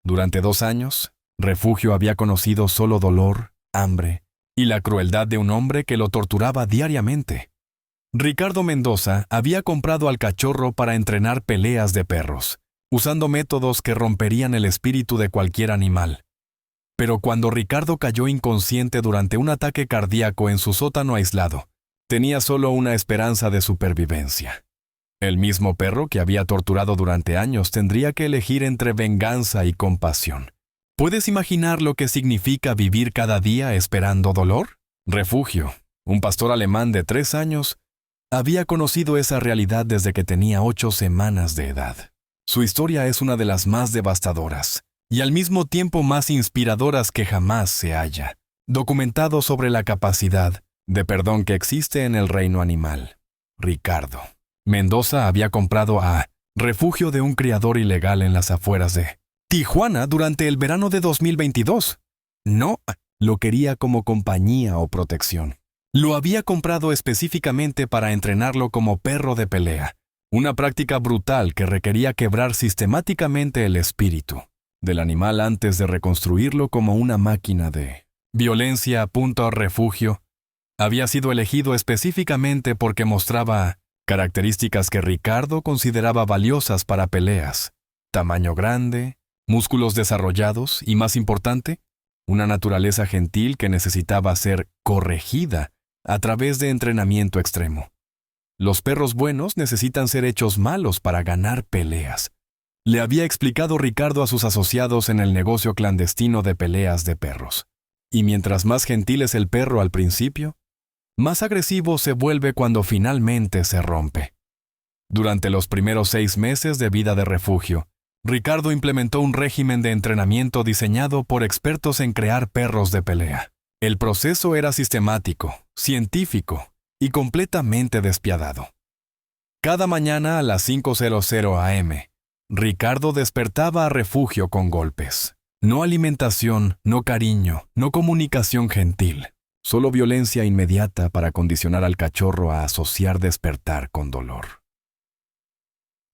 Durante 2 años, Refugio había conocido solo dolor, hambre y la crueldad de un hombre que lo torturaba diariamente. Ricardo Mendoza había comprado al cachorro para entrenar peleas de perros, usando métodos que romperían el espíritu de cualquier animal. Pero cuando Ricardo cayó inconsciente durante un ataque cardíaco en su sótano aislado, tenía solo una esperanza de supervivencia. El mismo perro que había torturado durante años tendría que elegir entre venganza y compasión. ¿Puedes imaginar lo que significa vivir cada día esperando dolor? Refugio, un pastor alemán de 3 años, había conocido esa realidad desde que tenía 8 semanas de edad. Su historia es una de las más devastadoras y al mismo tiempo más inspiradoras que jamás se haya documentado sobre la capacidad de perdón que existe en el reino animal. Ricardo Mendoza había comprado a Refugio de un criador ilegal en las afueras de Tijuana durante el verano de 2022. No lo quería como compañía o protección. Lo había comprado específicamente para entrenarlo como perro de pelea, una práctica brutal que requería quebrar sistemáticamente el espíritu del animal antes de reconstruirlo como una máquina de violencia. Refugio había sido elegido específicamente porque mostraba características que Ricardo consideraba valiosas para peleas: tamaño grande, músculos desarrollados y, más importante, una naturaleza gentil que necesitaba ser corregida a través de entrenamiento extremo. Los perros buenos necesitan ser hechos malos para ganar peleas, le había explicado Ricardo a sus asociados en el negocio clandestino de peleas de perros. Y mientras más gentil es el perro al principio, más agresivo se vuelve cuando finalmente se rompe. Durante los primeros 6 meses de vida de Refugio, Ricardo implementó un régimen de entrenamiento diseñado por expertos en crear perros de pelea. El proceso era sistemático, científico y completamente despiadado. Cada mañana a las 5:00 a.m., Ricardo despertaba a Refugio con golpes. No alimentación, no cariño, no comunicación gentil. Solo violencia inmediata para condicionar al cachorro a asociar despertar con dolor.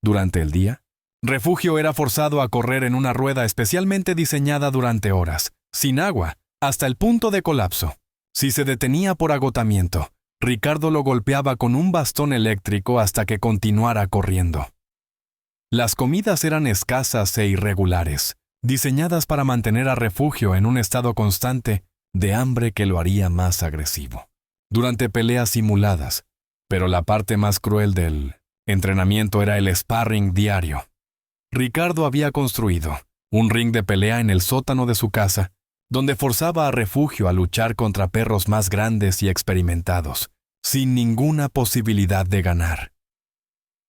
Durante el día, Refugio era forzado a correr en una rueda especialmente diseñada durante horas, sin agua, hasta el punto de colapso. Si se detenía por agotamiento, Ricardo lo golpeaba con un bastón eléctrico hasta que continuara corriendo. Las comidas eran escasas e irregulares, diseñadas para mantener a Refugio en un estado constante de hambre que lo haría más agresivo. Durante peleas simuladas, pero la parte más cruel del entrenamiento era el sparring diario. Ricardo había construido un ring de pelea en el sótano de su casa, donde forzaba a Refugio a luchar contra perros más grandes y experimentados, sin ninguna posibilidad de ganar.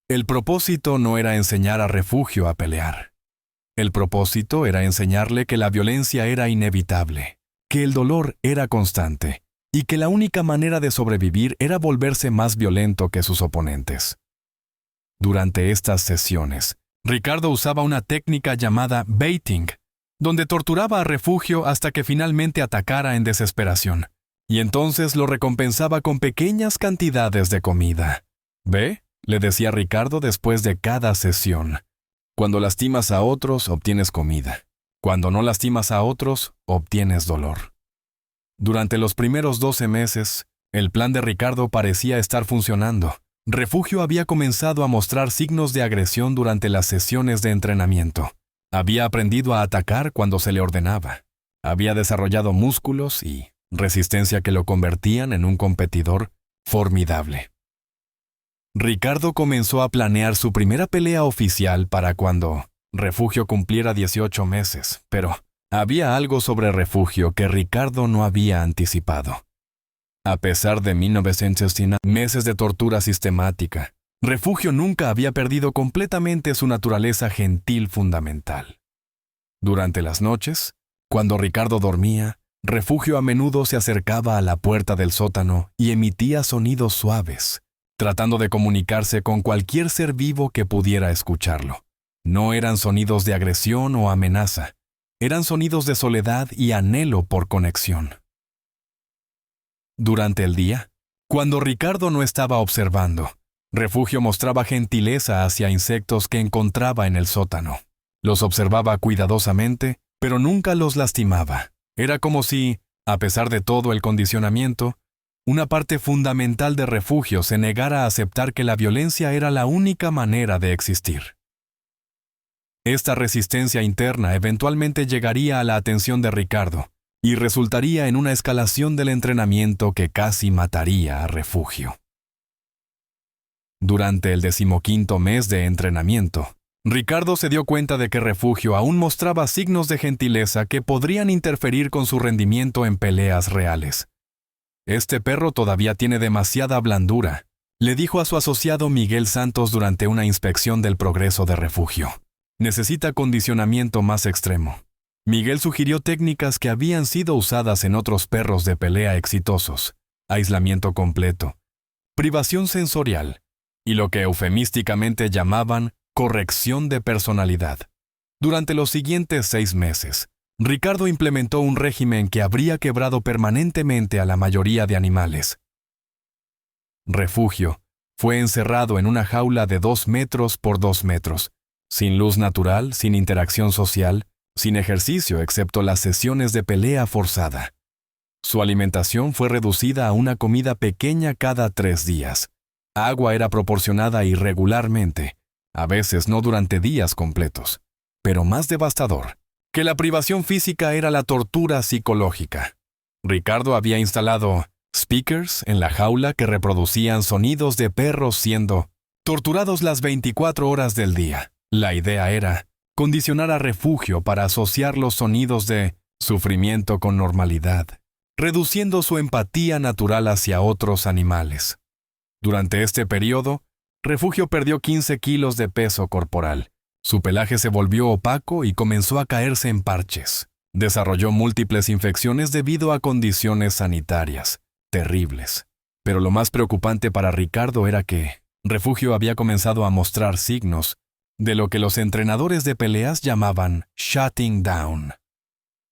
El propósito no era enseñar a Refugio a pelear. El propósito era enseñarle que la violencia era inevitable, que el dolor era constante y que la única manera de sobrevivir era volverse más violento que sus oponentes. Durante estas sesiones, Ricardo usaba una técnica llamada baiting, donde torturaba a Refugio hasta que finalmente atacara en desesperación, y entonces lo recompensaba con pequeñas cantidades de comida. «¿Ve?», le decía Ricardo después de cada sesión. «Cuando lastimas a otros, obtienes comida. Cuando no lastimas a otros, obtienes dolor». Durante los primeros 12 meses, el plan de Ricardo parecía estar funcionando. Refugio había comenzado a mostrar signos de agresión durante las sesiones de entrenamiento. Había aprendido a atacar cuando se le ordenaba. Había desarrollado músculos y resistencia que lo convertían en un competidor formidable. Ricardo comenzó a planear su primera pelea oficial para cuando Refugio cumpliera 18 meses, pero había algo sobre Refugio que Ricardo no había anticipado. A pesar de 1900 meses de tortura sistemática, Refugio nunca había perdido completamente su naturaleza gentil fundamental. Durante las noches, cuando Ricardo dormía, Refugio a menudo se acercaba a la puerta del sótano y emitía sonidos suaves, tratando de comunicarse con cualquier ser vivo que pudiera escucharlo. No eran sonidos de agresión o amenaza, eran sonidos de soledad y anhelo por conexión. Durante el día, cuando Ricardo no estaba observando, Refugio mostraba gentileza hacia insectos que encontraba en el sótano. Los observaba cuidadosamente, pero nunca los lastimaba. Era como si, a pesar de todo el condicionamiento, una parte fundamental de Refugio se negara a aceptar que la violencia era la única manera de existir. Esta resistencia interna eventualmente llegaría a la atención de Ricardo y resultaría en una escalación del entrenamiento que casi mataría a Refugio. Durante el 15º mes de entrenamiento, Ricardo se dio cuenta de que Refugio aún mostraba signos de gentileza que podrían interferir con su rendimiento en peleas reales. «Este perro todavía tiene demasiada blandura», le dijo a su asociado Miguel Santos durante una inspección del progreso de Refugio. «Necesita condicionamiento más extremo». Miguel sugirió técnicas que habían sido usadas en otros perros de pelea exitosos: aislamiento completo, privación sensorial y lo que eufemísticamente llamaban corrección de personalidad. Durante los siguientes 6 meses, Ricardo implementó un régimen que habría quebrado permanentemente a la mayoría de animales. Refugio fue encerrado en una jaula de 2 metros por 2 metros, sin luz natural, sin interacción social, sin ejercicio excepto las sesiones de pelea forzada. Su alimentación fue reducida a una comida pequeña cada 3 días. Agua era proporcionada irregularmente, a veces no durante días completos. Pero más devastador que la privación física era la tortura psicológica. Ricardo había instalado speakers en la jaula que reproducían sonidos de perros siendo torturados las 24 horas del día. La idea era condicionar a Refugio para asociar los sonidos de sufrimiento con normalidad, reduciendo su empatía natural hacia otros animales. Durante este periodo, Refugio perdió 15 kilos de peso corporal. Su pelaje se volvió opaco y comenzó a caerse en parches. Desarrolló múltiples infecciones debido a condiciones sanitarias terribles. Pero lo más preocupante para Ricardo era que Refugio había comenzado a mostrar signos de lo que los entrenadores de peleas llamaban shutting down,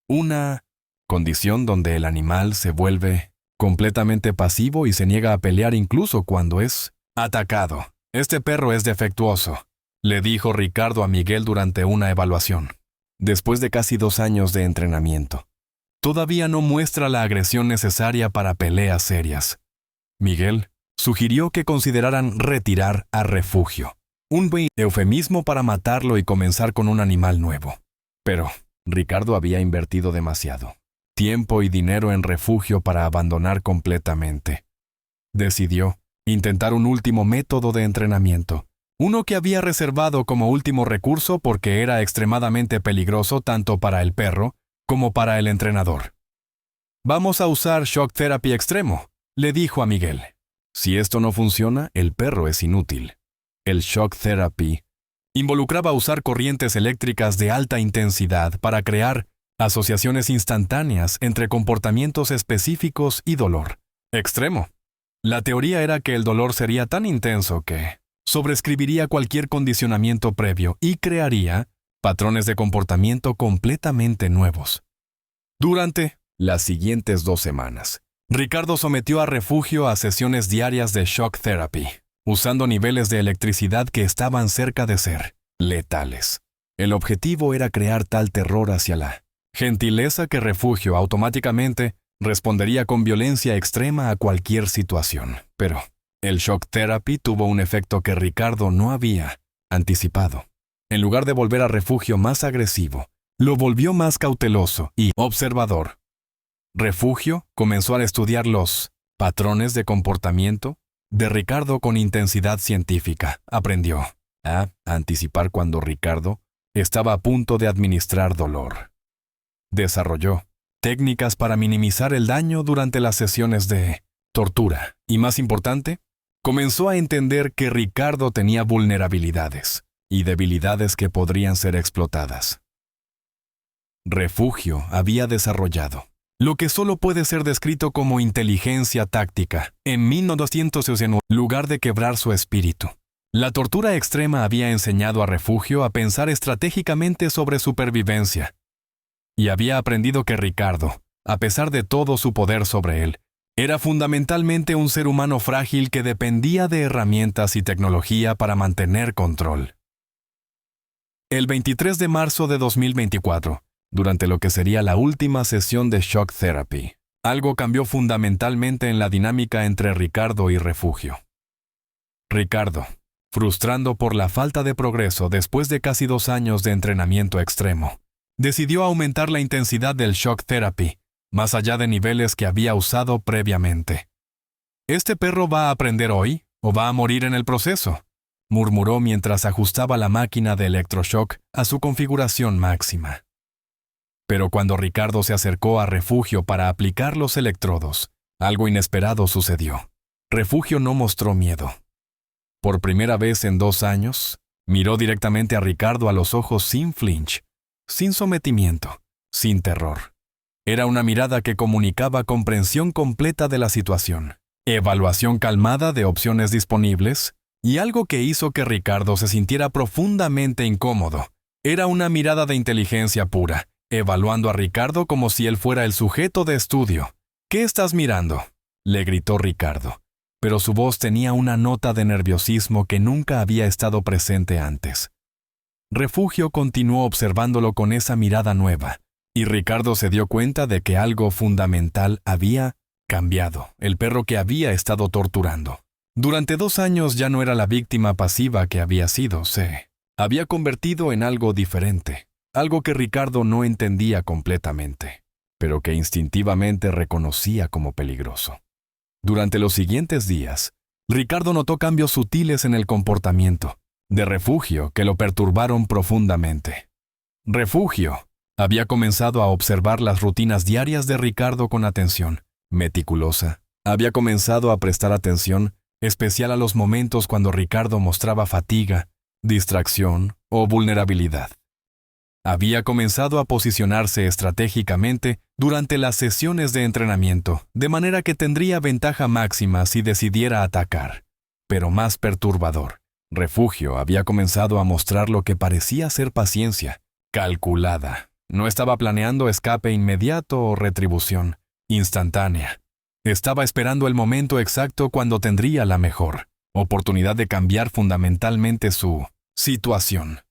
una condición donde el animal se vuelve completamente pasivo y se niega a pelear incluso cuando es atacado. «Este perro es defectuoso», le dijo Ricardo a Miguel durante una evaluación. Después de casi 2 años de entrenamiento, todavía no muestra la agresión necesaria para peleas serias. Miguel sugirió que consideraran retirar a Refugio, un buen eufemismo para matarlo y comenzar con un animal nuevo. Pero Ricardo había invertido demasiado tiempo y dinero en Refugio para abandonar completamente. Decidió intentar un último método de entrenamiento, uno que había reservado como último recurso porque era extremadamente peligroso tanto para el perro como para el entrenador. «Vamos a usar shock therapy extremo», le dijo a Miguel. «Si esto no funciona, el perro es inútil». El shock therapy involucraba usar corrientes eléctricas de alta intensidad para crear asociaciones instantáneas entre comportamientos específicos y dolor extremo. La teoría era que el dolor sería tan intenso que sobrescribiría cualquier condicionamiento previo y crearía patrones de comportamiento completamente nuevos. Durante las siguientes 2 semanas, Ricardo sometió a Refugio a sesiones diarias de shock therapy, usando niveles de electricidad que estaban cerca de ser letales. El objetivo era crear tal terror hacia la gentileza que Refugio automáticamente respondería con violencia extrema a cualquier situación. Pero el shock therapy tuvo un efecto que Ricardo no había anticipado. En lugar de volver a Refugio más agresivo, lo volvió más cauteloso y observador. Refugio comenzó a estudiar los patrones de comportamiento de Ricardo con intensidad científica. Aprendió a anticipar cuando Ricardo estaba a punto de administrar dolor. Desarrolló técnicas para minimizar el daño durante las sesiones de tortura. Y más importante, comenzó a entender que Ricardo tenía vulnerabilidades y debilidades que podrían ser explotadas. Refugio había desarrollado lo que solo puede ser descrito como inteligencia táctica en 1961, en lugar de quebrar su espíritu. La tortura extrema había enseñado a Refugio a pensar estratégicamente sobre supervivencia. Y había aprendido que Ricardo, a pesar de todo su poder sobre él, era fundamentalmente un ser humano frágil que dependía de herramientas y tecnología para mantener control. El 23 de marzo de 2024, durante lo que sería la última sesión de Shock Therapy, algo cambió fundamentalmente en la dinámica entre Ricardo y Refugio. Ricardo, frustrando por la falta de progreso después de casi 2 años de entrenamiento extremo, decidió aumentar la intensidad del Shock Therapy, más allá de niveles que había usado previamente. «¿Este perro va a aprender hoy o va a morir en el proceso?», murmuró mientras ajustaba la máquina de electroshock a su configuración máxima. Pero cuando Ricardo se acercó a Refugio para aplicar los electrodos, algo inesperado sucedió. Refugio no mostró miedo. Por primera vez en 2 años, miró directamente a Ricardo a los ojos sin flinch, sin sometimiento, sin terror. Era una mirada que comunicaba comprensión completa de la situación, evaluación calmada de opciones disponibles, y algo que hizo que Ricardo se sintiera profundamente incómodo. Era una mirada de inteligencia pura, evaluando a Ricardo como si él fuera el sujeto de estudio. «¿Qué estás mirando?», le gritó Ricardo, pero su voz tenía una nota de nerviosismo que nunca había estado presente antes. Refugio continuó observándolo con esa mirada nueva, y Ricardo se dio cuenta de que algo fundamental había cambiado. El perro que había estado torturando durante 2 años ya no era la víctima pasiva que había sido, se había convertido en algo diferente, algo que Ricardo no entendía completamente, pero que instintivamente reconocía como peligroso. Durante los siguientes días, Ricardo notó cambios sutiles en el comportamiento de Refugio que lo perturbaron profundamente. Refugio había comenzado a observar las rutinas diarias de Ricardo con atención meticulosa. Había comenzado a prestar atención especial a los momentos cuando Ricardo mostraba fatiga, distracción o vulnerabilidad. Había comenzado a posicionarse estratégicamente durante las sesiones de entrenamiento, de manera que tendría ventaja máxima si decidiera atacar. Pero más perturbador, Refugio había comenzado a mostrar lo que parecía ser paciencia, calculada. No estaba planeando escape inmediato o retribución instantánea. Estaba esperando el momento exacto cuando tendría la mejor oportunidad de cambiar fundamentalmente su situación.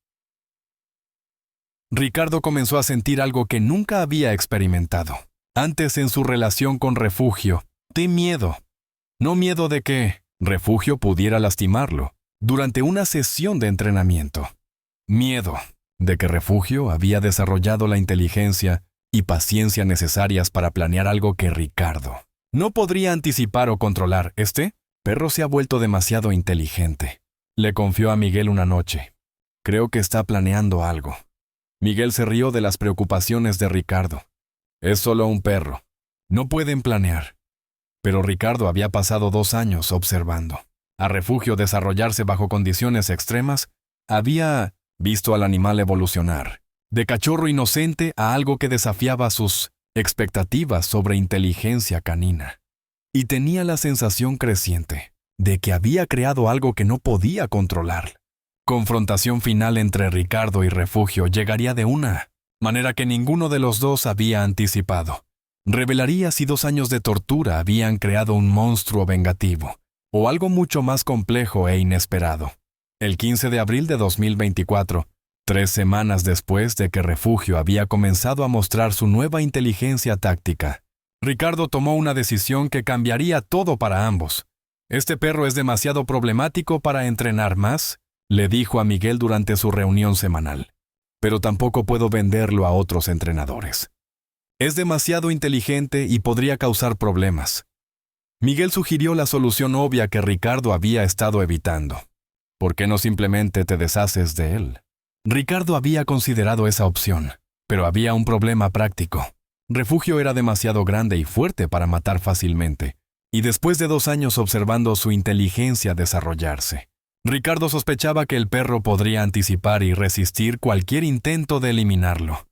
Ricardo comenzó a sentir algo que nunca había experimentado antes en su relación con Refugio, de miedo. No miedo de que Refugio pudiera lastimarlo durante una sesión de entrenamiento. Miedo de que Refugio había desarrollado la inteligencia y paciencia necesarias para planear algo que Ricardo no podría anticipar o controlar. «Este perro se ha vuelto demasiado inteligente», le confió a Miguel una noche. «Creo que está planeando algo». Miguel se rió de las preocupaciones de Ricardo. «Es solo un perro. No pueden planear». Pero Ricardo había pasado 2 años observando a Refugio desarrollarse bajo condiciones extremas. Había visto al animal evolucionar, de cachorro inocente a algo que desafiaba sus expectativas sobre inteligencia canina. Y tenía la sensación creciente de que había creado algo que no podía controlar. Confrontación final entre Ricardo y Refugio llegaría de una manera que ninguno de los dos había anticipado. Revelaría si 2 años de tortura habían creado un monstruo vengativo, o algo mucho más complejo e inesperado. El 15 de abril de 2024, 3 semanas después de que Refugio había comenzado a mostrar su nueva inteligencia táctica, Ricardo tomó una decisión que cambiaría todo para ambos. «Este perro es demasiado problemático para entrenar más», le dijo a Miguel durante su reunión semanal. «Pero tampoco puedo venderlo a otros entrenadores. Es demasiado inteligente y podría causar problemas». Miguel sugirió la solución obvia que Ricardo había estado evitando. «¿Por qué no simplemente te deshaces de él?». Ricardo había considerado esa opción, pero había un problema práctico. Refugio era demasiado grande y fuerte para matar fácilmente, y después de 2 años observando su inteligencia desarrollarse, Ricardo sospechaba que el perro podría anticipar y resistir cualquier intento de eliminarlo.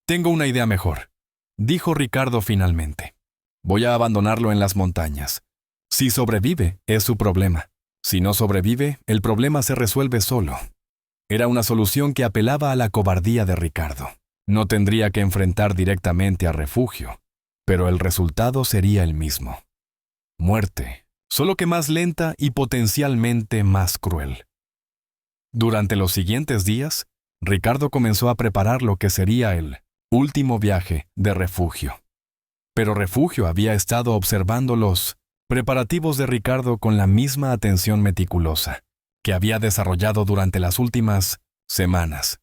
«Tengo una idea mejor», dijo Ricardo finalmente. «Voy a abandonarlo en las montañas. Si sobrevive, es su problema. Si no sobrevive, el problema se resuelve solo». Era una solución que apelaba a la cobardía de Ricardo. No tendría que enfrentar directamente a Refugio, pero el resultado sería el mismo. Muerte, solo que más lenta y potencialmente más cruel. Durante los siguientes días, Ricardo comenzó a preparar lo que sería el último viaje de Refugio. Pero Refugio había estado observando los preparativos de Ricardo con la misma atención meticulosa que había desarrollado durante las últimas semanas.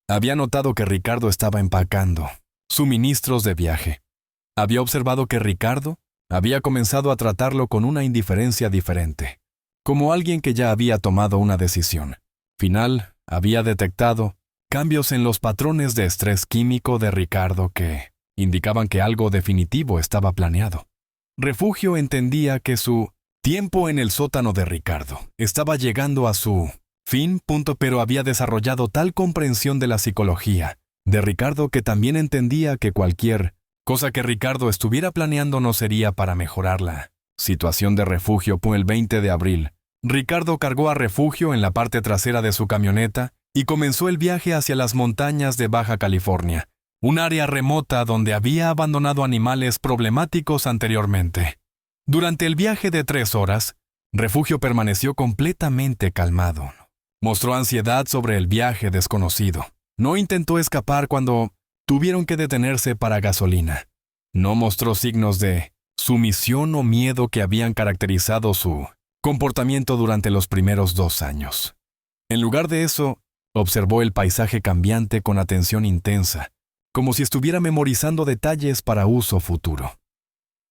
Había notado que Ricardo estaba empacando suministros de viaje. Había observado que Ricardo había comenzado a tratarlo con una indiferencia diferente, como alguien que ya había tomado una decisión. Final, había detectado cambios en los patrones de estrés químico de Ricardo que indicaban que algo definitivo estaba planeado. Refugio entendía que su tiempo en el sótano de Ricardo estaba llegando a su fin, pero había desarrollado tal comprensión de la psicología de Ricardo que también entendía que cualquier cosa que Ricardo estuviera planeando no sería para mejorar la situación de Refugio. El 20 de abril, Ricardo cargó a Refugio en la parte trasera de su camioneta y comenzó el viaje hacia las montañas de Baja California, un área remota donde había abandonado animales problemáticos anteriormente. Durante el viaje de 3 horas, Refugio permaneció completamente calmado. Mostró ansiedad sobre el viaje desconocido. No intentó escapar cuando tuvieron que detenerse para gasolina. No mostró signos de sumisión o miedo que habían caracterizado su comportamiento durante los primeros 2 años. En lugar de eso, observó el paisaje cambiante con atención intensa, como si estuviera memorizando detalles para uso futuro.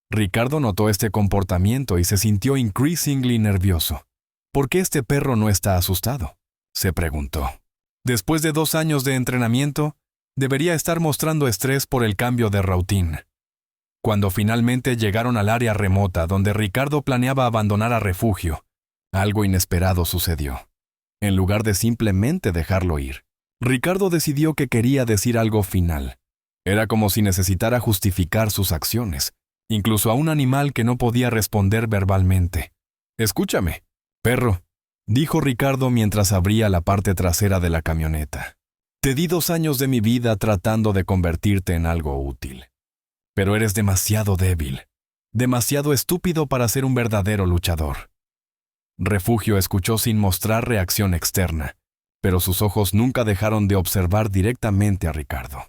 Ricardo notó este comportamiento y se sintió increasingly nervioso. ¿Por qué este perro no está asustado?, se preguntó. Después de 2 años de entrenamiento, debería estar mostrando estrés por el cambio de routine. Cuando finalmente llegaron al área remota donde Ricardo planeaba abandonar a Refugio, algo inesperado sucedió. En lugar de simplemente dejarlo ir, Ricardo decidió que quería decir algo final. Era como si necesitara justificar sus acciones, incluso a un animal que no podía responder verbalmente. «Escúchame, perro», dijo Ricardo mientras abría la parte trasera de la camioneta. «Te di 2 años de mi vida tratando de convertirte en algo útil. Pero eres demasiado débil, demasiado estúpido para ser un verdadero luchador». Refugio escuchó sin mostrar reacción externa, pero sus ojos nunca dejaron de observar directamente a Ricardo.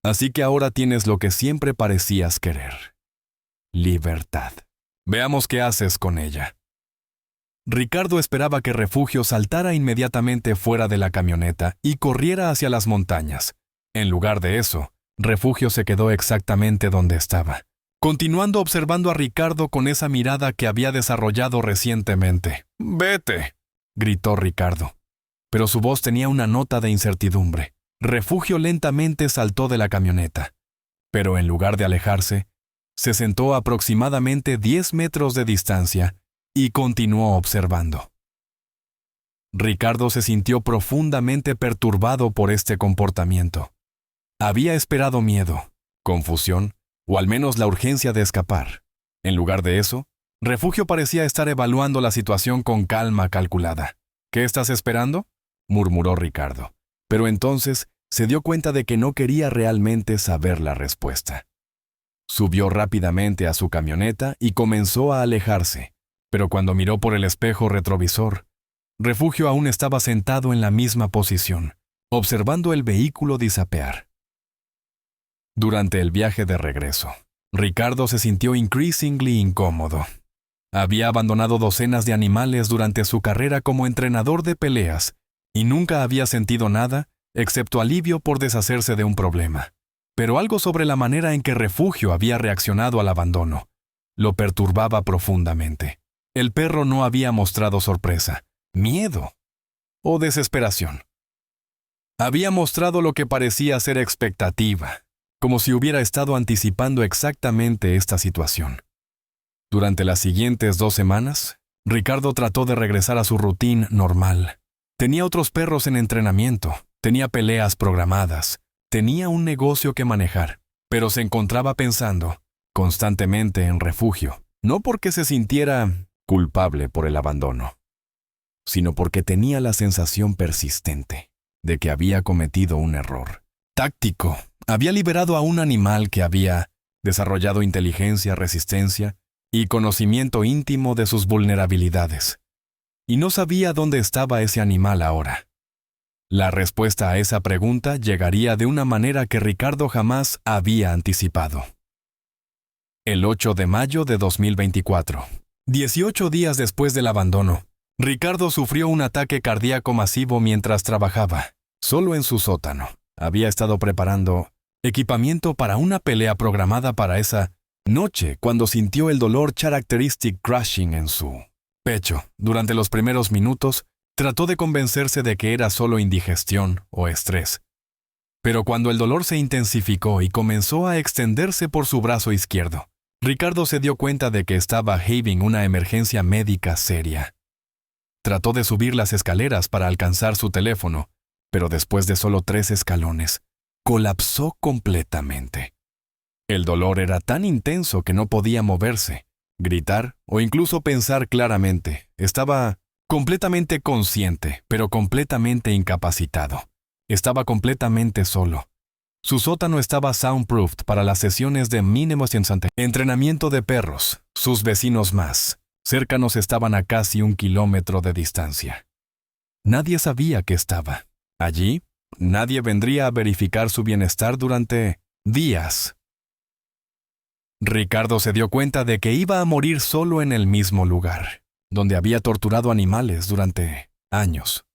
«Así que ahora tienes lo que siempre parecías querer: libertad. Veamos qué haces con ella». Ricardo esperaba que Refugio saltara inmediatamente fuera de la camioneta y corriera hacia las montañas. En lugar de eso, Refugio se quedó exactamente donde estaba, continuando observando a Ricardo con esa mirada que había desarrollado recientemente. «Vete», gritó Ricardo, pero su voz tenía una nota de incertidumbre. Refugio lentamente saltó de la camioneta, pero en lugar de alejarse, se sentó a aproximadamente 10 metros de distancia y continuó observando. Ricardo se sintió profundamente perturbado por este comportamiento. Había esperado miedo, confusión, o al menos la urgencia de escapar. En lugar de eso, Refugio parecía estar evaluando la situación con calma calculada. «¿Qué estás esperando?», murmuró Ricardo, pero entonces se dio cuenta de que no quería realmente saber la respuesta. Subió rápidamente a su camioneta y comenzó a alejarse, pero cuando miró por el espejo retrovisor, Refugio aún estaba sentado en la misma posición, observando el vehículo disapear. Durante el viaje de regreso, Ricardo se sintió increasingly incómodo. Había abandonado docenas de animales durante su carrera como entrenador de peleas y nunca había sentido nada excepto alivio por deshacerse de un problema. Pero algo sobre la manera en que Refugio había reaccionado al abandono lo perturbaba profundamente. El perro no había mostrado sorpresa, miedo o desesperación. Había mostrado lo que parecía ser expectativa, como si hubiera estado anticipando exactamente esta situación. Durante las siguientes 2 semanas, Ricardo trató de regresar a su rutina normal. Tenía otros perros en entrenamiento, tenía peleas programadas, tenía un negocio que manejar, pero se encontraba pensando constantemente en Refugio, no porque se sintiera culpable por el abandono, sino porque tenía la sensación persistente de que había cometido un error táctico. Había liberado a un animal que había desarrollado inteligencia, resistencia y conocimiento íntimo de sus vulnerabilidades. Y no sabía dónde estaba ese animal ahora. La respuesta a esa pregunta llegaría de una manera que Ricardo jamás había anticipado. El 8 de mayo de 2024. 18 días después del abandono, Ricardo sufrió un ataque cardíaco masivo mientras trabajaba, solo en su sótano. Había estado preparando equipamiento para una pelea programada para esa noche cuando sintió el dolor characteristic crashing en su pecho. Durante los primeros minutos, trató de convencerse de que era solo indigestión o estrés. Pero cuando el dolor se intensificó y comenzó a extenderse por su brazo izquierdo, Ricardo se dio cuenta de que estaba having una emergencia médica seria. Trató de subir las escaleras para alcanzar su teléfono, pero después de solo 3 escalones, colapsó completamente. El dolor era tan intenso que no podía moverse, gritar o incluso pensar claramente. Estaba completamente consciente, pero completamente incapacitado. Estaba completamente solo. Su sótano estaba soundproofed para las sesiones de mínimo entrenamiento de perros. Sus vecinos más cercanos estaban a casi 1 kilómetro de distancia. Nadie sabía que estaba allí. Nadie vendría a verificar su bienestar durante días. Ricardo se dio cuenta de que iba a morir solo en el mismo lugar, donde había torturado animales durante años.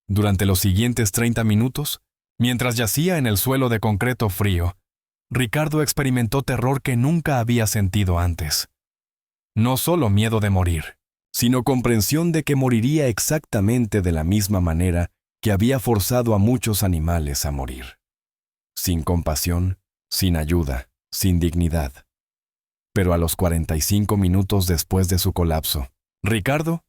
Durante los siguientes 30 minutos, mientras yacía en el suelo de concreto frío, Ricardo experimentó terror que nunca había sentido antes. No solo miedo de morir, sino comprensión de que moriría exactamente de la misma manera que había forzado a muchos animales a morir. Sin compasión, sin ayuda, sin dignidad. Pero a los 45 minutos después de su colapso, Ricardo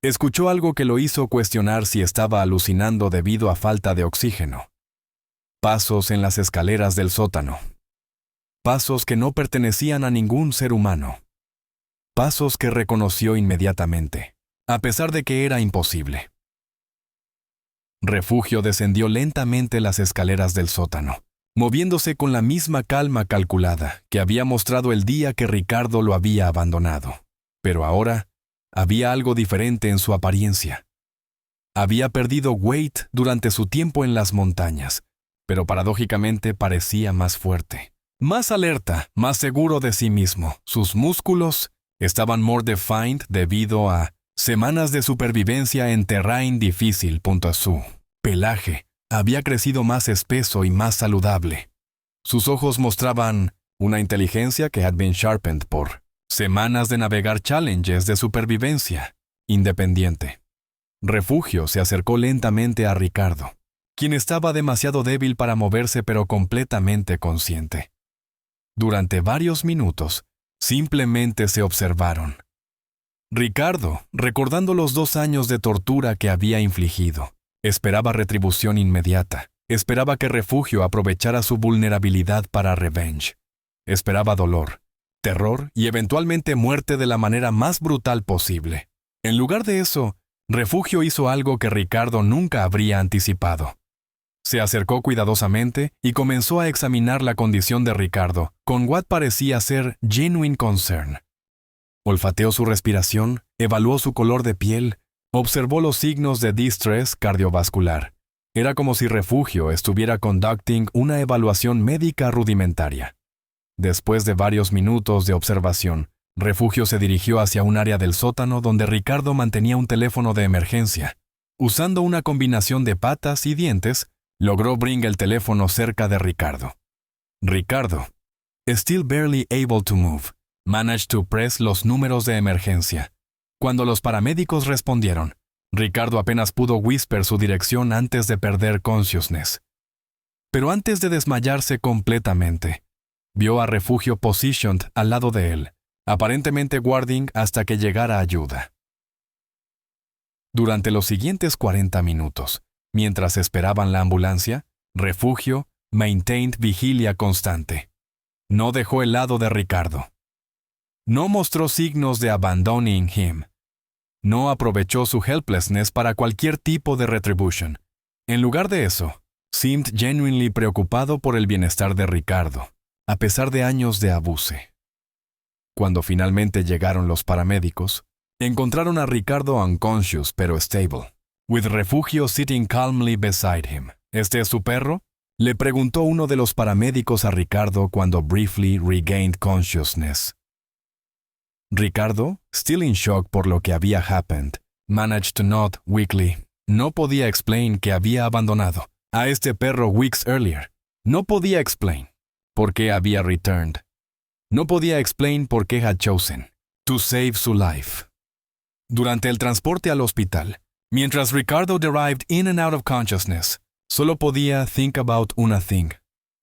escuchó algo que lo hizo cuestionar si estaba alucinando debido a falta de oxígeno. Pasos en las escaleras del sótano. Pasos que no pertenecían a ningún ser humano. Pasos que reconoció inmediatamente, a pesar de que era imposible. Refugio descendió lentamente las escaleras del sótano, moviéndose con la misma calma calculada que había mostrado el día que Ricardo lo había abandonado. Pero ahora había algo diferente en su apariencia. Había perdido weight durante su tiempo en las montañas, pero paradójicamente parecía más fuerte, más alerta, más seguro de sí mismo. Sus músculos estaban more defined debido a semanas de supervivencia en terrain difícil. Su pelaje había crecido más espeso y más saludable. Sus ojos mostraban una inteligencia que had been sharpened por semanas de navegar challenges de supervivencia independiente. Refugio se acercó lentamente a Ricardo, quien estaba demasiado débil para moverse pero completamente consciente. Durante varios minutos, simplemente se observaron. Ricardo, recordando los 2 años de tortura que había infligido, esperaba retribución inmediata. Esperaba que Refugio aprovechara su vulnerabilidad para revenge. Esperaba dolor, terror y eventualmente muerte de la manera más brutal posible. En lugar de eso, Refugio hizo algo que Ricardo nunca habría anticipado. Se acercó cuidadosamente y comenzó a examinar la condición de Ricardo con what parecía ser genuine concern. Olfateó su respiración, evaluó su color de piel, observó los signos de distress cardiovascular. Era como si Refugio estuviera conducting una evaluación médica rudimentaria. Después de varios minutos de observación, Refugio se dirigió hacia un área del sótano donde Ricardo mantenía un teléfono de emergencia. Usando una combinación de patas y dientes, logró bring el teléfono cerca de Ricardo. Ricardo, still barely able to move, managed to press los números de emergencia. Cuando los paramédicos respondieron, Ricardo apenas pudo whisper su dirección antes de perder consciousness. Pero antes de desmayarse completamente, vio a Refugio positioned al lado de él, aparentemente guarding hasta que llegara ayuda. Durante los siguientes 40 minutos, mientras esperaban la ambulancia, Refugio maintained vigilia constante. No dejó el lado de Ricardo. No mostró signos de abandoning him. No aprovechó su helplessness para cualquier tipo de retribution. En lugar de eso, seemed genuinely preocupado por el bienestar de Ricardo, a pesar de años de abuse. Cuando finalmente llegaron los paramédicos, encontraron a Ricardo unconscious pero stable. with Refugio sitting calmly beside him. ¿Este es su perro?, le preguntó uno de los paramédicos a Ricardo cuando briefly regained consciousness. Ricardo, still in shock por lo que había happened, managed to nod weakly. No podía explain que había abandonado a este perro weeks earlier. No podía explain por qué había returned. No podía explain por qué had chosen to save su life. Durante el transporte al hospital, mientras Ricardo derived in and out of consciousness, solo podía think about una thing.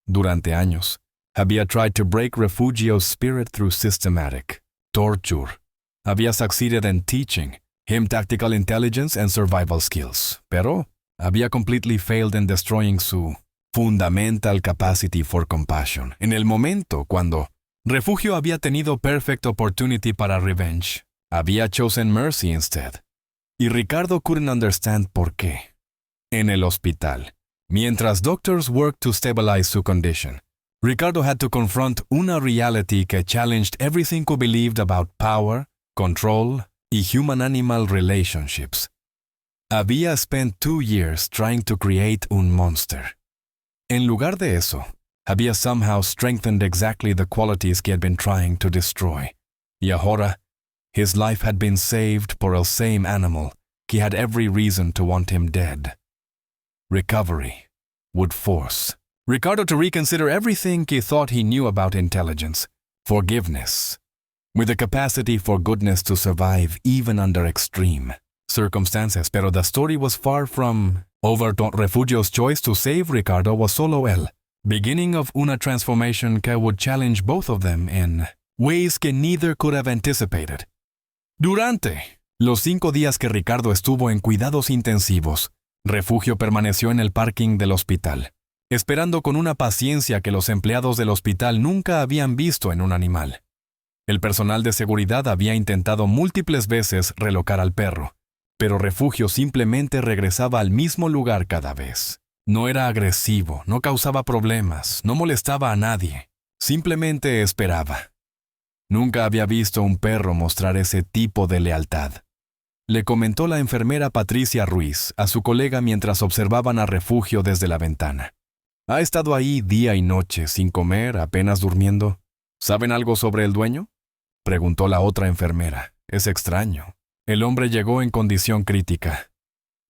Durante años, había tried to break Refugio's spirit through systematic torture. Había succeeded in teaching him tactical intelligence and survival skills, pero había completely failed in destroying su fundamental capacity for compassion. En el momento cuando Refugio había tenido perfect opportunity para revenge, había chosen mercy instead. Y Ricardo couldn't understand por qué. En el hospital, mientras doctors worked to stabilize su condition, Ricardo had to confront una reality que challenged everything he believed about power, control, y human-animal relationships. Había spent 2 years trying to create un monster. En lugar de eso, había somehow strengthened exactly the qualities he had been trying to destroy. Y ahora, his life had been saved por el same animal he had every reason to want him dead. Recovery would force Ricardo to reconsider everything he thought he knew about intelligence, forgiveness, with the capacity for goodness to survive even under extreme circumstances. Pero the story was far from over. Refugio's choice to save Ricardo was solo el beginning of una transformation que would challenge both of them in ways que neither could have anticipated. Durante los 5 días que Ricardo estuvo en cuidados intensivos, Refugio permaneció en el parking del hospital, esperando con una paciencia que los empleados del hospital nunca habían visto en un animal. El personal de seguridad había intentado múltiples veces relocar al perro, pero Refugio simplemente regresaba al mismo lugar cada vez. No era agresivo, no causaba problemas, no molestaba a nadie, simplemente esperaba. Nunca había visto un perro mostrar ese tipo de lealtad. Le comentó la enfermera Patricia Ruiz a su colega mientras observaban a Refugio desde la ventana. Ha estado ahí día y noche, sin comer, apenas durmiendo. ¿Saben algo sobre el dueño?, preguntó la otra enfermera. Es extraño. El hombre llegó en condición crítica.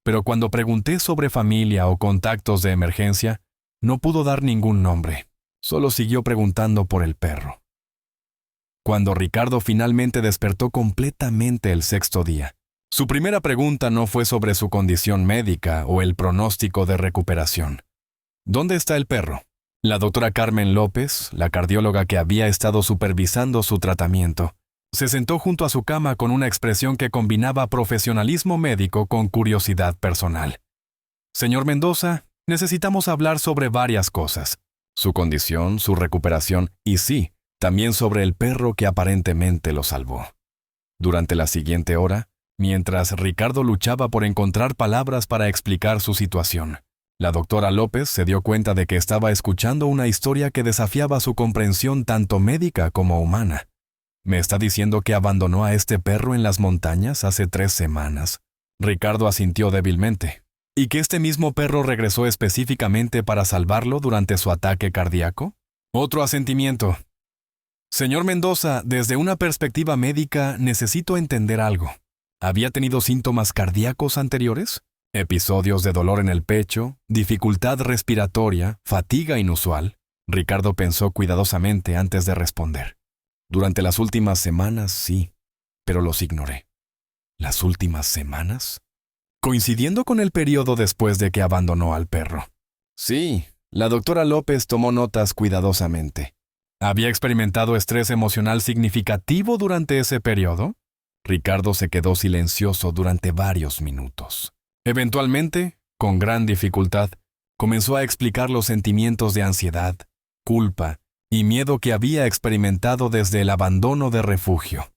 Pero cuando pregunté sobre familia o contactos de emergencia, no pudo dar ningún nombre. Solo siguió preguntando por el perro. Cuando Ricardo finalmente despertó completamente el 6º día, su primera pregunta no fue sobre su condición médica o el pronóstico de recuperación. ¿Dónde está el perro? La doctora Carmen López, la cardióloga que había estado supervisando su tratamiento, se sentó junto a su cama con una expresión que combinaba profesionalismo médico con curiosidad personal. Señor Mendoza, necesitamos hablar sobre varias cosas. Su condición, su recuperación y sí, también sobre el perro que aparentemente lo salvó. Durante la siguiente hora, mientras Ricardo luchaba por encontrar palabras para explicar su situación, la doctora López se dio cuenta de que estaba escuchando una historia que desafiaba su comprensión tanto médica como humana. ¿Me está diciendo que abandonó a este perro en las montañas hace 3 semanas? Ricardo asintió débilmente. ¿Y que este mismo perro regresó específicamente para salvarlo durante su ataque cardíaco? Otro asentimiento. Señor Mendoza, desde una perspectiva médica necesito entender algo. ¿Había tenido síntomas cardíacos anteriores? ¿Episodios de dolor en el pecho, dificultad respiratoria, fatiga inusual? Ricardo pensó cuidadosamente antes de responder. Durante las últimas semanas, sí, pero los ignoré. ¿Las últimas semanas? Coincidiendo con el periodo después de que abandonó al perro. Sí, la doctora López tomó notas cuidadosamente. ¿Había experimentado estrés emocional significativo durante ese periodo? Ricardo se quedó silencioso durante varios minutos. Eventualmente, con gran dificultad, comenzó a explicar los sentimientos de ansiedad, culpa y miedo que había experimentado desde el abandono de Refugio.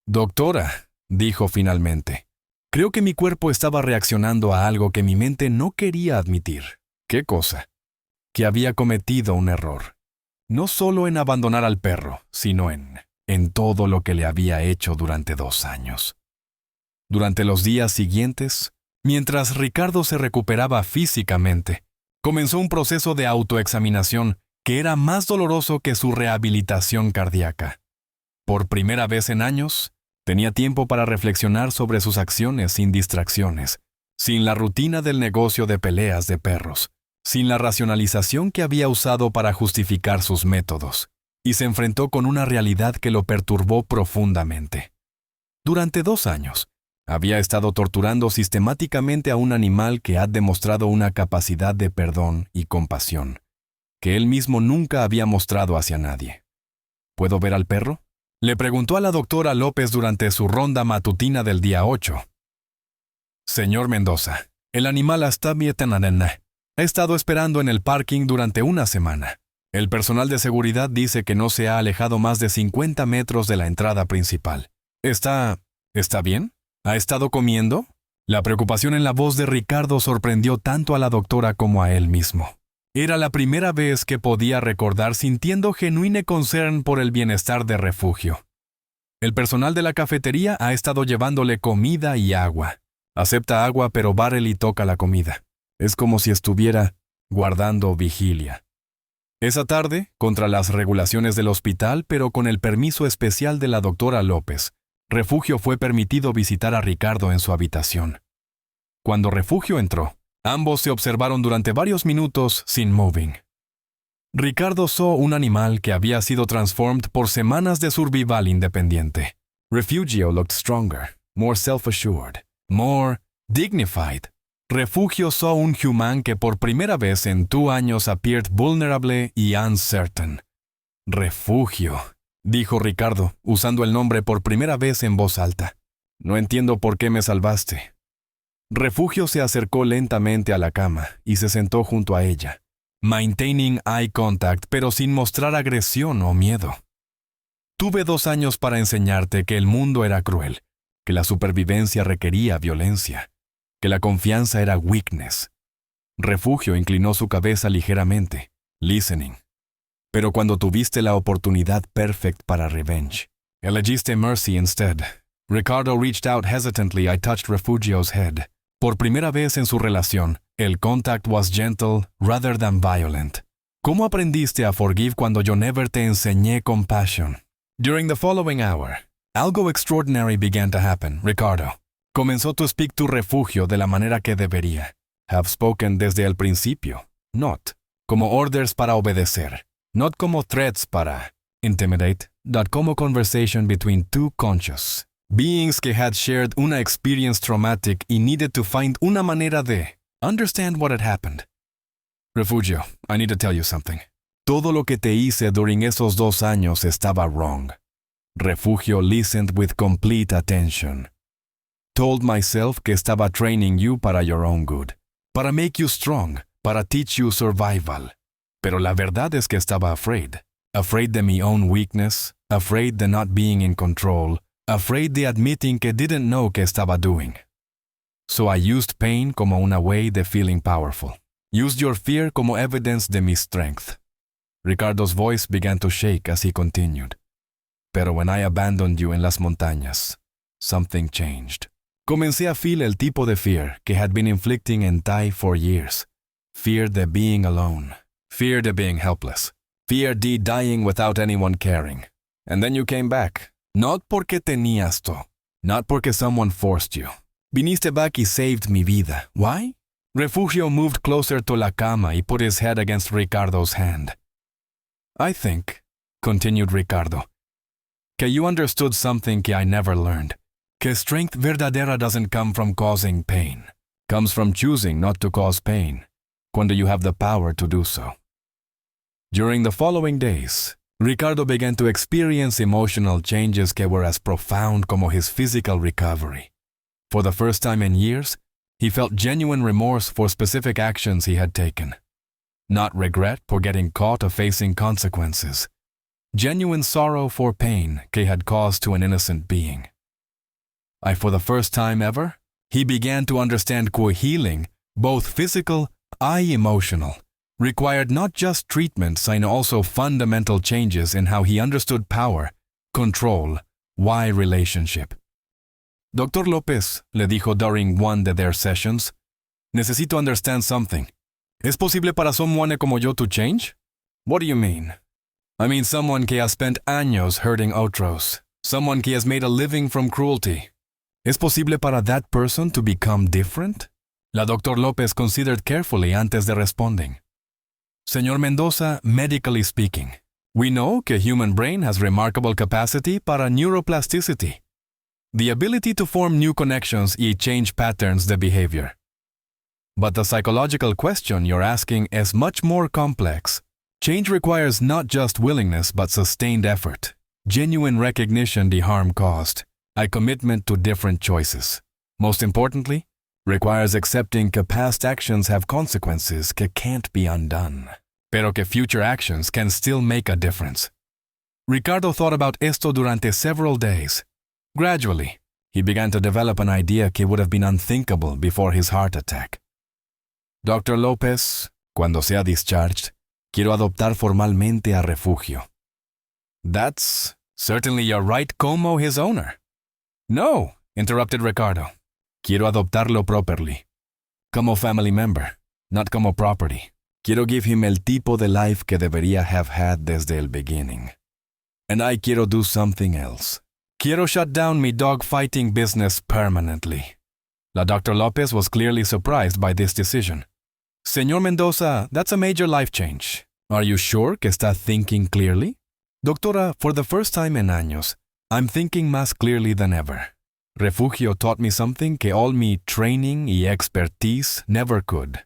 Doctora, dijo finalmente, creo que mi cuerpo estaba reaccionando a algo que mi mente no quería admitir. ¿Qué cosa? Que había cometido un error. No solo en abandonar al perro, sino en todo lo que le había hecho durante 2 años. Durante los días siguientes, Mientras Ricardo se recuperaba físicamente, comenzó un proceso de autoexaminación que era más doloroso que su rehabilitación cardíaca. Por primera vez en años, tenía tiempo para reflexionar sobre sus acciones sin distracciones, sin la rutina del negocio de peleas de perros, sin la racionalización que había usado para justificar sus métodos, y se enfrentó con una realidad que lo perturbó profundamente. Durante 2 años, había estado torturando sistemáticamente a un animal que ha demostrado una capacidad de perdón y compasión, que él mismo nunca había mostrado hacia nadie. ¿Puedo ver al perro?, le preguntó a la doctora López durante su ronda matutina del día 8. Señor Mendoza, el animal está bien. Ha estado esperando en el parking durante una semana. El personal de seguridad dice que no se ha alejado más de 50 metros de la entrada principal. ¿Está bien? ¿Ha estado comiendo? La preocupación en la voz de Ricardo sorprendió tanto a la doctora como a él mismo. Era la primera vez que podía recordar sintiendo genuino concern por el bienestar de Refugio. El personal de la cafetería ha estado llevándole comida y agua. Acepta agua, pero Barely toca la comida. Es como si estuviera guardando vigilia. Esa tarde, contra las regulaciones del hospital, pero con el permiso especial de la doctora López, Refugio fue permitido visitar a Ricardo en su habitación. Cuando Refugio entró, ambos se observaron durante varios minutos sin moving. Ricardo saw un animal que había sido transformed por semanas de survival independiente. Refugio looked stronger, more self-assured, more dignified. Refugio saw un human que por primera vez en 2 años appeared vulnerable y uncertain. Refugio, dijo Ricardo, usando el nombre por primera vez en voz alta. No entiendo por qué me salvaste. Refugio se acercó lentamente a la cama y se sentó junto a ella, maintaining eye contact pero sin mostrar agresión o miedo. Tuve 2 años para enseñarte que el mundo era cruel, que la supervivencia requería violencia, que la confianza era weakness. Refugio inclinó su cabeza ligeramente, listening. Pero cuando tuviste la oportunidad perfect para revenge, elegiste mercy instead. Ricardo reached out hesitantly. I touched Refugio's head. Por primera vez en su relación, el contact was gentle rather than violent. ¿Cómo aprendiste a forgive cuando yo never te enseñé compassion? During the following hour, algo extraordinary began to happen, Ricardo. Comenzó to speak to Refugio de la manera que debería. Have spoken desde el principio. Not como orders para obedecer. Not como threats para intimidate. Not como conversation between 2 conscious beings que had shared una experience traumatic y needed to find una manera de understand what had happened. Refugio, I need to tell you something. Todo lo que te hice during esos 2 años estaba wrong. Refugio listened with complete attention. Told myself que estaba training you para your own good, para make you strong, para teach you survival. Pero la verdad es que estaba afraid. Afraid de mi own weakness, afraid de not being in control, afraid de admitting que didn't know que estaba doing. So I used pain como una way de feeling powerful. Used your fear como evidence de mi strength. Ricardo's voice began to shake as he continued. Pero when I abandoned you en las montañas, something changed. Comencé a feel el tipo de fear que had been inflicting en Ty for years. Fear de being alone. Fear de being helpless. Fear de dying without anyone caring. And then you came back. Not porque tenías to. Not porque someone forced you. Viniste back y saved mi vida. Why? Refugio moved closer to la cama y put his head against Ricardo's hand. I think, continued Ricardo, que you understood something que I never learned. Que strength verdadera doesn't come from causing pain. Comes from choosing not to cause pain, cuando you have the power to do so. During the following days, Ricardo began to experience emotional changes que were as profound como his physical recovery. For the first time in years, he felt genuine remorse for specific actions he had taken. Not regret for getting caught or facing consequences. Genuine sorrow for pain que had caused to an innocent being. For the first time ever, he began to understand que healing, both physical and emotional, required not just treatment, sino also fundamental changes in how he understood power, control, relationship. Doctor López, le dijo during one de their sessions, necesito understand something. ¿Es posible para someone como yo to change? What do you mean? I mean someone que has spent años hurting otros. Someone que has made a living from cruelty. ¿Es posible para that person to become different? La Dr. López considered carefully antes de responding. Señor Mendoza, medically speaking, we know que human brain has remarkable capacity para neuroplasticity, the ability to form new connections y change patterns de behavior. But the psychological question you're asking is much more complex. Change requires not just willingness but sustained effort, genuine recognition the harm caused, a commitment to different choices. Most importantly, requires accepting que past actions have consequences que can't be undone, pero que future actions can still make a difference. Ricardo thought about esto durante several days. Gradually, he began to develop an idea que would have been unthinkable before his heart attack. Dr. López, cuando sea discharged, quiero adoptar formalmente a Refugio. That's certainly your right como his owner. No, interrupted Ricardo. Quiero adoptarlo properly. Como family member, not como property. Quiero give him el tipo de life que debería have had desde el beginning. And I quiero do something else. Quiero shut down mi dog-fighting business permanently. La Dr. López was clearly surprised by this decision. Señor Mendoza, that's a major life change. Are you sure que está thinking clearly? Doctora, for the first time en años, I'm thinking más clearly than ever. Refugio taught me something que all mi training y expertise never could.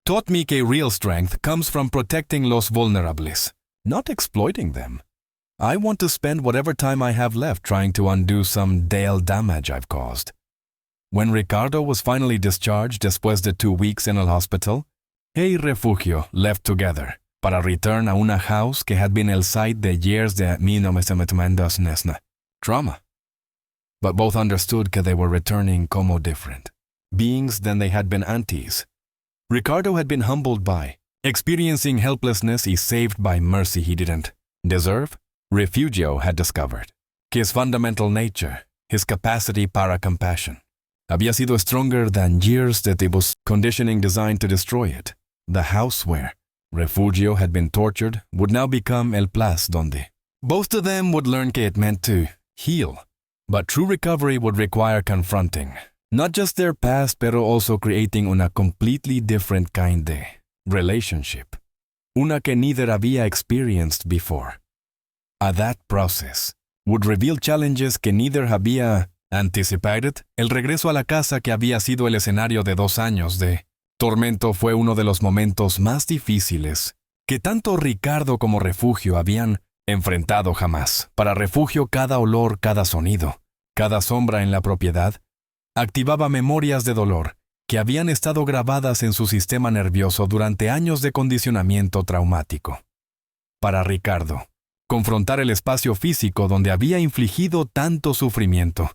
Taught me que real strength comes from protecting los vulnerables, not exploiting them. I want to spend whatever time I have left trying to undo some Dale damage I've caused. When Ricardo was finally discharged después de 2 weeks in el hospital, he y Refugio left together para return a una house que had been el site de years de 1992 trauma. But both understood que they were returning como different beings than they had been antes. Ricardo had been humbled by, experiencing helplessness y saved by mercy he didn't deserve. Refugio had discovered his fundamental nature, his capacity para compassion, había sido stronger than years that it was conditioning designed to destroy it. The house where Refugio had been tortured would now become el place donde both of them would learn que it meant to heal. But true recovery would require confronting not just their past, pero also creating una completely different kind de relationship, una que neither había experienced before. That process would reveal challenges que neither había anticipated. El regreso a la casa que había sido el escenario de 2 años de tormento fue uno de los momentos más difíciles que tanto Ricardo como Refugio habían enfrentado jamás. Para Refugio, cada olor, cada sonido, cada sombra en la propiedad, activaba memorias de dolor que habían estado grabadas en su sistema nervioso durante años de condicionamiento traumático. Para Ricardo, confrontar el espacio físico donde había infligido tanto sufrimiento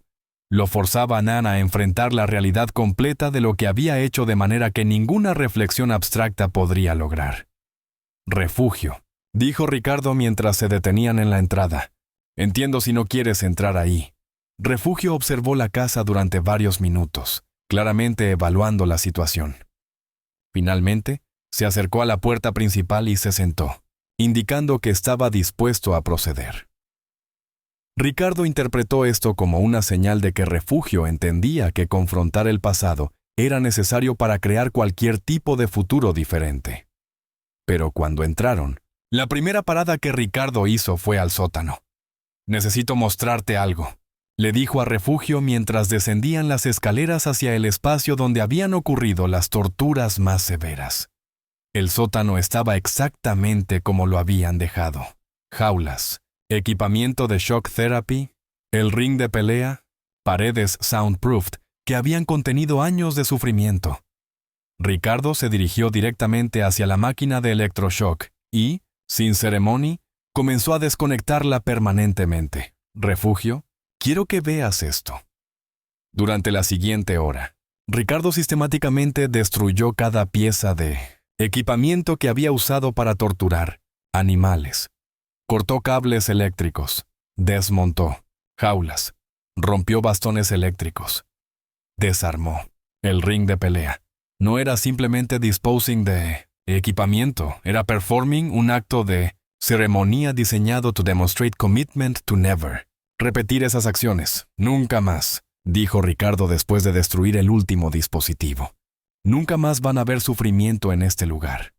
lo forzaba a Nan a enfrentar la realidad completa de lo que había hecho de manera que ninguna reflexión abstracta podría lograr. Refugio, dijo Ricardo mientras se detenían en la entrada. Entiendo si no quieres entrar ahí. Refugio observó la casa durante varios minutos, claramente evaluando la situación. Finalmente, se acercó a la puerta principal y se sentó, indicando que estaba dispuesto a proceder. Ricardo interpretó esto como una señal de que Refugio entendía que confrontar el pasado era necesario para crear cualquier tipo de futuro diferente. Pero cuando entraron, la primera parada que Ricardo hizo fue al sótano. «Necesito mostrarte algo», le dijo a Refugio mientras descendían las escaleras hacia el espacio donde habían ocurrido las torturas más severas. El sótano estaba exactamente como lo habían dejado. Jaulas, equipamiento de shock therapy, el ring de pelea, paredes soundproofed que habían contenido años de sufrimiento. Ricardo se dirigió directamente hacia la máquina de electroshock y, sin ceremonia, comenzó a desconectarla permanentemente. Refugio, quiero que veas esto. Durante la siguiente hora, Ricardo sistemáticamente destruyó cada pieza de equipamiento que había usado para torturar animales. Cortó cables eléctricos, desmontó jaulas, Rompió bastones eléctricos. Desarmó. El ring de pelea. No era simplemente disposing de equipamiento, era performing un acto de ceremonia diseñado to demonstrate commitment to never. Repetir esas acciones, nunca más, dijo Ricardo después de destruir el último dispositivo. Nunca más van a haber sufrimiento en este lugar.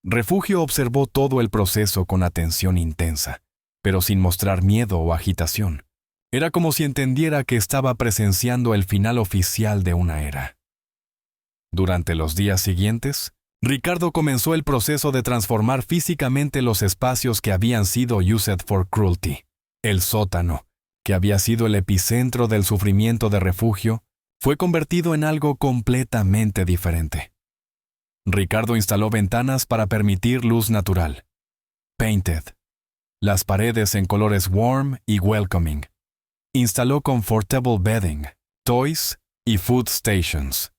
Refugio observó todo el proceso con atención intensa, pero sin mostrar miedo o agitación. Era como si entendiera que estaba presenciando el final oficial de una era. Durante los días siguientes, Ricardo comenzó el proceso de transformar físicamente los espacios que habían sido used for cruelty. El sótano, que había sido el epicentro del sufrimiento de Refugio, fue convertido en algo completamente diferente. Ricardo instaló ventanas para permitir luz natural. Painted. Las paredes en colores warm y welcoming. Instaló comfortable bedding, toys y food stations.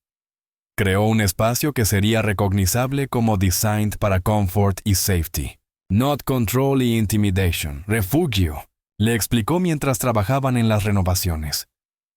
Creó un espacio que sería recognizable como designed para comfort y safety. Not control y intimidation. Refugio, le explicó mientras trabajaban en las renovaciones.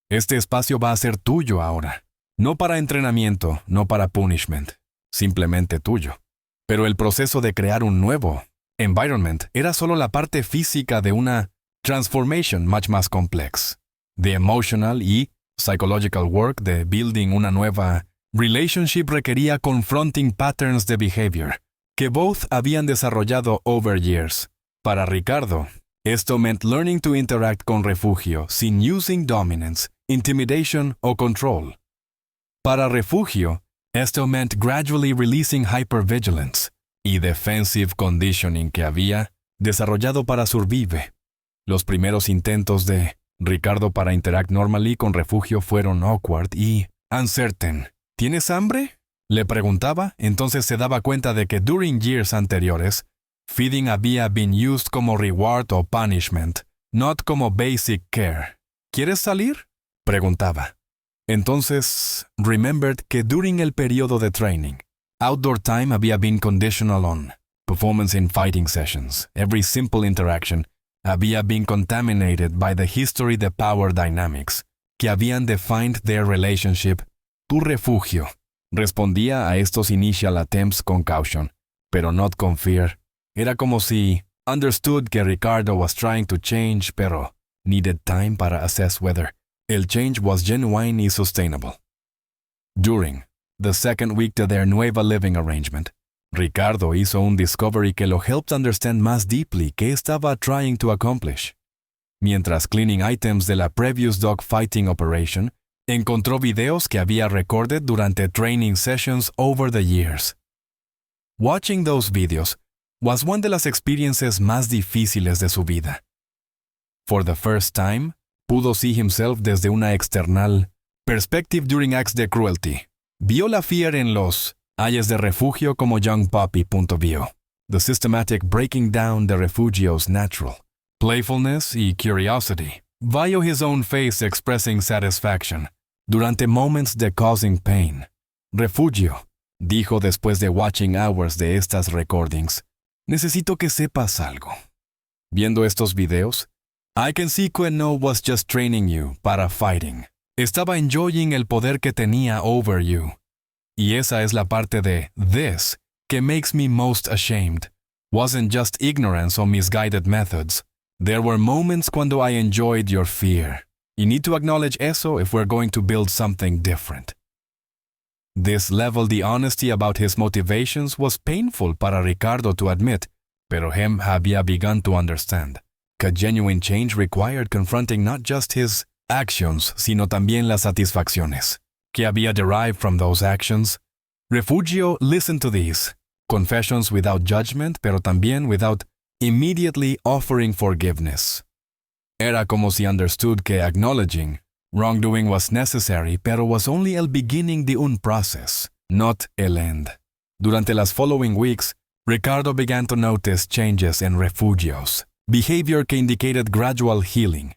Este espacio va a ser tuyo ahora. No para entrenamiento, no para punishment. Simplemente tuyo. Pero el proceso de crear un nuevo environment era solo la parte física de una transformation much más complex. The emotional y psychological work de building una nueva relationship requería confronting patterns de behavior que both habían desarrollado over years. Para Ricardo, esto meant learning to interact con Refugio sin using dominance, intimidation o control. Para Refugio, esto meant gradually releasing hypervigilance y defensive conditioning que había desarrollado para Survive. Los primeros intentos de Ricardo para interact normally con Refugio fueron awkward y uncertain. ¿Tienes hambre?, le preguntaba, entonces se daba cuenta de que during years anteriores, feeding había been used como reward o punishment, not como basic care. ¿Quieres salir?, preguntaba. Entonces, remembered que during el periodo de training, outdoor time había been conditional on performance in fighting sessions. Every simple interaction había been contaminated by the history de power dynamics, que habían defined their relationship. Tu Refugio respondía a estos initial attempts con caution, pero not con fear. Era como si understood que Ricardo was trying to change, pero needed time para assess whether el change was genuine y sustainable. During the second week de their nueva living arrangement, Ricardo hizo un discovery que lo helped understand más deeply qué estaba trying to accomplish. Mientras cleaning items de la previous dog fighting operation, encontró videos que había recorded durante training sessions over the years. Watching those videos was one de las experiencias más difíciles de su vida. For the first time, pudo see himself desde una external perspective during acts de cruelty. Vio la fear en los ayes de Refugio como young puppy. Vio the systematic breaking down de Refugio's natural playfulness y curiosity. Vio his own face expressing satisfaction durante moments de causing pain. Refugio, dijo después de watching hours de estas recordings, necesito que sepas algo. Viendo estos videos, I can see Queno was just training you para fighting. Estaba enjoying el poder que tenía over you. Y esa es la parte de this que makes me most ashamed. Wasn't just ignorance or misguided methods. There were moments cuando I enjoyed your fear. You need to acknowledge eso if we're going to build something different. This leveled the honesty about his motivations was painful para Ricardo to admit, pero him había begun to understand. Que genuine change required confronting not just his actions, sino también las satisfacciones que había derived from those actions. Refugio listened to these confessions without judgment, pero también without immediately offering forgiveness. Era como si understood que acknowledging wrongdoing was necessary, pero was only el beginning de un process, not el end. Durante las following weeks, Ricardo began to notice changes in Refugio's behavior que indicated gradual healing.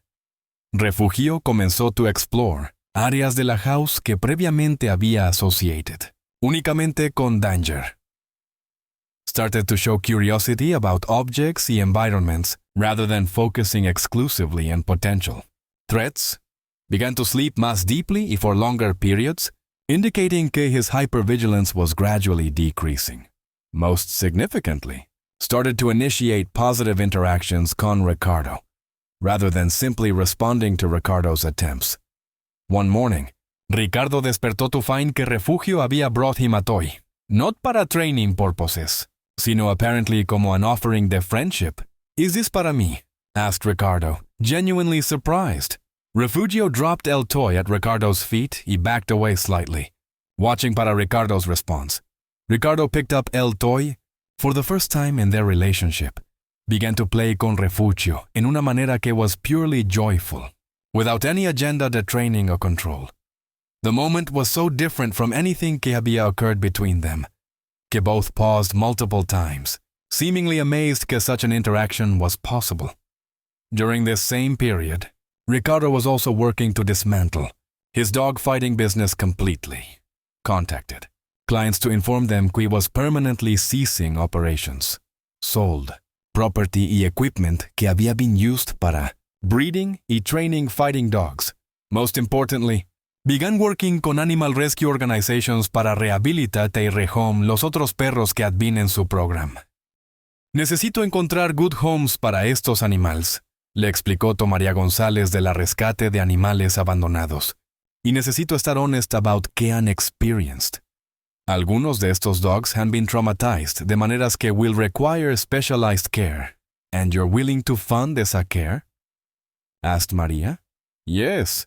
Refugio comenzó to explore áreas de la house que previamente había associated únicamente con danger. Started to show curiosity about objects y environments rather than focusing exclusively on potential. threats, began to sleep más deeply y for longer periods, indicating que his hypervigilance was gradually decreasing. Most significantly, started to initiate positive interactions con Ricardo, rather than simply responding to Ricardo's attempts. One morning, Ricardo despertó to find que Refugio había brought him a toy, not para training purposes, sino apparently como an offering de friendship. "Is this para mí?" asked Ricardo, genuinely surprised. Refugio dropped el toy at Ricardo's feet y backed away slightly, watching para Ricardo's response. Ricardo picked up el toy for the first time in their relationship, began to play con Refugio en una manera que was purely joyful, without any agenda de training or control. The moment was so different from anything que había occurred between them, que both paused multiple times, seemingly amazed que such an interaction was possible. During this same period, Ricardo was also working to dismantle his dog-fighting business completely. Contacted clients to inform them que he was permanently ceasing operations. Sold property y equipment que había been used para breeding y training fighting dogs. Most importantly, began working con animal rescue organizations para rehabilitar y rehome los otros perros que had been en su program. Necesito encontrar good homes para estos animales, le explicó María González de la rescate de animales abandonados. Y necesito estar honest about qué han experienced. Algunos de estos dogs han been traumatized de maneras que will require specialized care. And you're willing to fund esa care? Asked María. Yes,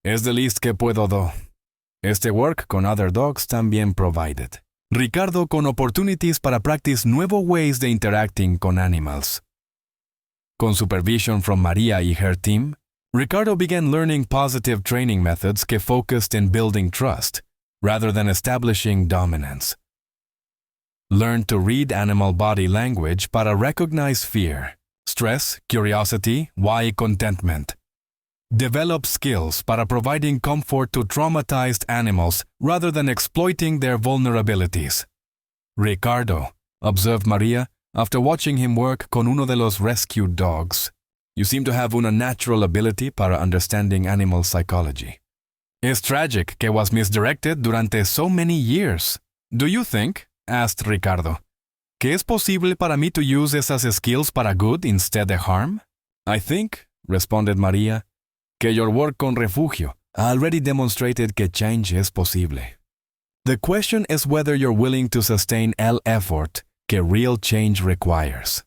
es the least que puedo do. Este work con other dogs también provided. Ricardo con opportunities para practice nuevo ways de interacting con animals. Con supervision from María y her team, Ricardo began learning positive training methods que focused in building trust, rather than establishing dominance. Learned to read animal body language para recognize fear, stress, curiosity, y contentment. Develop skills para providing comfort to traumatized animals rather than exploiting their vulnerabilities. Ricardo, observed María, after watching him work con uno de los rescued dogs. You seem to have una natural ability para understanding animal psychology. It's tragic que was misdirected durante so many years. Do you think, asked Ricardo, que es posible para mí to use esas skills para good instead de harm? I think, responded María, que your work con Refugio already demonstrated que change es posible. The question is whether you're willing to sustain el effort que real change requires.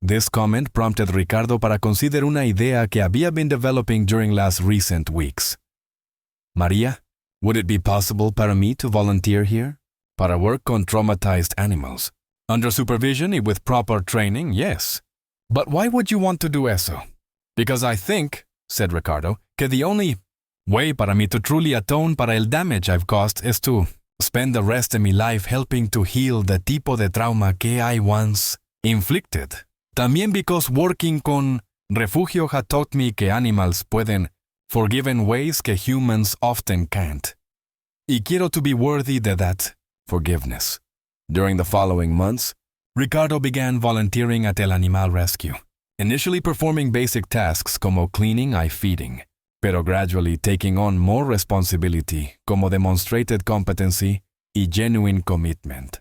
This comment prompted Ricardo para considerar una idea que había been developing during last recent weeks. María, would it be possible para mí to volunteer here? Para work con traumatized animals. Under supervision y with proper training, yes. But why would you want to do eso? Because I think, said Ricardo, que the only way para mí to truly atone para el damage I've caused is to spend the rest of my life helping to heal the tipo de trauma que I once inflicted. También because working con Refugio had taught me que animals pueden forgive in ways que humans often can't. Y quiero to be worthy de that forgiveness. During the following months, Ricardo began volunteering at El Animal Rescue, initially performing basic tasks como cleaning y feeding, pero gradually taking on more responsibility como demonstrated competency y genuine commitment.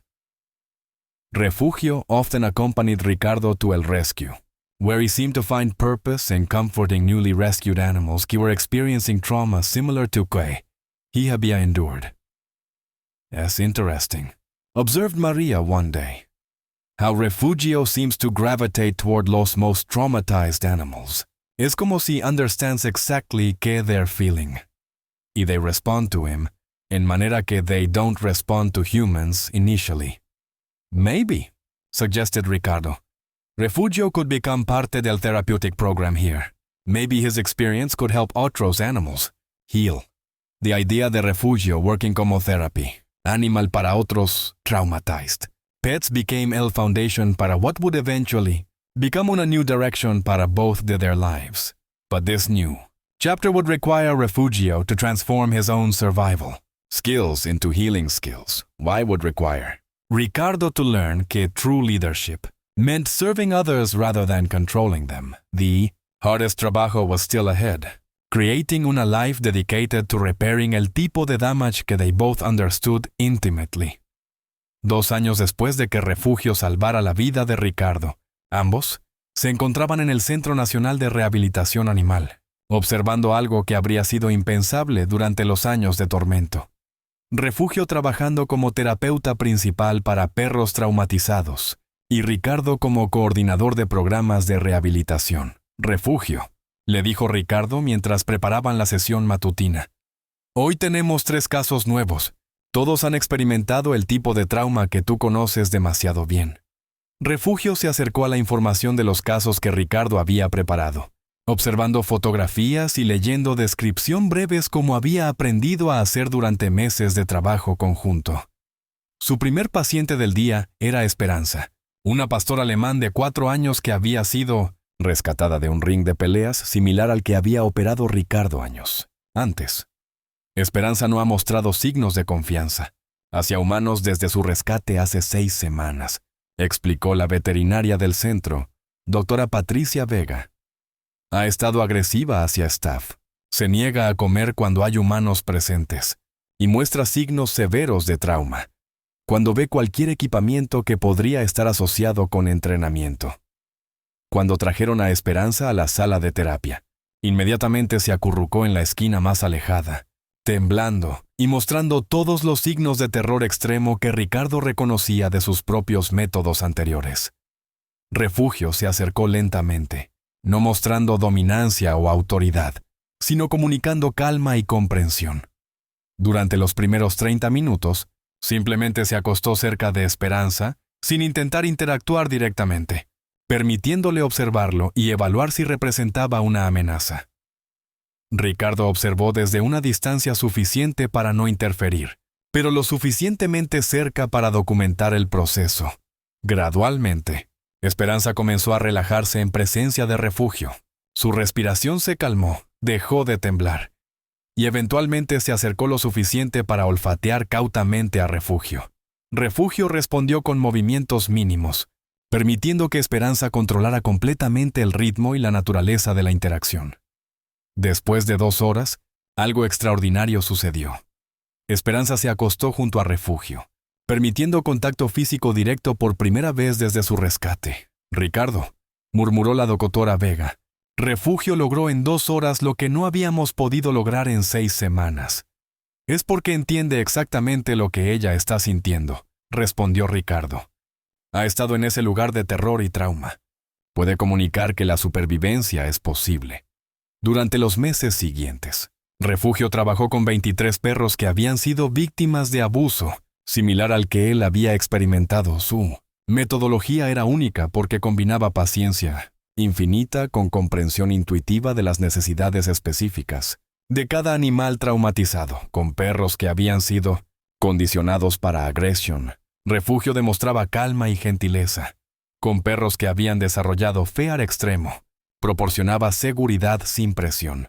Refugio often accompanied Ricardo to El Rescue, where he seemed to find purpose in comforting newly rescued animals que were experiencing trauma similar to que he había endured. That's interesting, observed María one day, how Refugio seems to gravitate toward los most traumatized animals. Es como si understands exactly qué they're feeling, y they respond to him en manera que they don't respond to humans initially. Maybe, suggested Ricardo, Refugio could become parte del therapeutic program here. Maybe his experience could help otros animals heal. The idea de Refugio working como therapy, animal para otros traumatized. Pets became el foundation para what would eventually become una new direction para both de their lives. But this new chapter would require Refugio to transform his own survival skills into healing skills. Why would require Ricardo to learn que true leadership meant serving others rather than controlling them. The Hardest trabajo was still ahead, creating una life dedicated to repairing el tipo de damage que they both understood intimately. 2 años después de que Refugio salvara la vida de Ricardo, ambos se encontraban en el Centro Nacional de Rehabilitación Animal, observando algo que habría sido impensable durante los años de tormento. Refugio trabajando como terapeuta principal para perros traumatizados y Ricardo como coordinador de programas de rehabilitación. Refugio, le dijo Ricardo mientras preparaban la sesión matutina. Hoy tenemos 3 casos nuevos. Todos han experimentado el tipo de trauma que tú conoces demasiado bien. Refugio se acercó a la información de los casos que Ricardo había preparado, observando fotografías y leyendo descripción breves como había aprendido a hacer durante meses de trabajo conjunto. Su primer paciente del día era Esperanza, una pastor alemán de 4 años que había sido rescatada de un ring de peleas similar al que había operado Ricardo años antes. Esperanza no ha mostrado signos de confianza hacia humanos desde su rescate hace 6 semanas, explicó la veterinaria del centro, doctora Patricia Vega. Ha estado agresiva hacia staff, se niega a comer cuando hay humanos presentes y muestra signos severos de trauma cuando ve cualquier equipamiento que podría estar asociado con entrenamiento. Cuando trajeron a Esperanza a la sala de terapia, inmediatamente se acurrucó en la esquina más alejada, temblando y mostrando todos los signos de terror extremo que Ricardo reconocía de sus propios métodos anteriores. Refugio se acercó lentamente, no mostrando dominancia o autoridad, sino comunicando calma y comprensión. Durante los primeros 30 minutos, simplemente se acostó cerca de Esperanza, sin intentar interactuar directamente, permitiéndole observarlo y evaluar si representaba una amenaza. Ricardo observó desde una distancia suficiente para no interferir, pero lo suficientemente cerca para documentar el proceso. Gradualmente, Esperanza comenzó a relajarse en presencia de Refugio. Su respiración se calmó, dejó de temblar, y eventualmente se acercó lo suficiente para olfatear cautamente a Refugio. Refugio respondió con movimientos mínimos, permitiendo que Esperanza controlara completamente el ritmo y la naturaleza de la interacción. Después de 2 horas, algo extraordinario sucedió. Esperanza se acostó junto a Refugio, permitiendo contacto físico directo por primera vez desde su rescate. Ricardo, murmuró la doctora Vega, Refugio logró en 2 horas lo que no habíamos podido lograr en 6 semanas. Es porque entiende exactamente lo que ella está sintiendo, respondió Ricardo. Ha estado en ese lugar de terror y trauma. Puede comunicar que la supervivencia es posible. Durante los meses siguientes, Refugio trabajó con 23 perros que habían sido víctimas de abuso, similar al que él había experimentado. Su metodología era única porque combinaba paciencia infinita con comprensión intuitiva de las necesidades específicas de cada animal traumatizado. Con perros que habían sido condicionados para agresión, Refugio demostraba calma y gentileza. Con perros que habían desarrollado fear extremo, proporcionaba seguridad sin presión.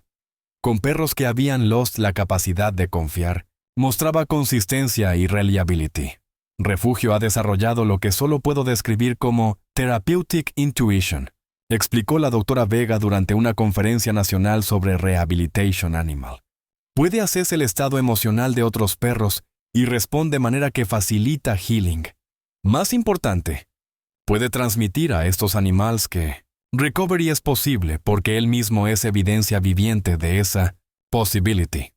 Con perros que habían lost la capacidad de confiar, mostraba consistencia y reliability. Refugio ha desarrollado lo que solo puedo describir como therapeutic intuition, explicó la doctora Vega durante una conferencia nacional sobre Rehabilitation Animal. Puede hacerse el estado emocional de otros perros y responde de manera que facilita healing. Más importante, puede transmitir a estos animales que recovery es posible porque él mismo es evidencia viviente de esa possibility.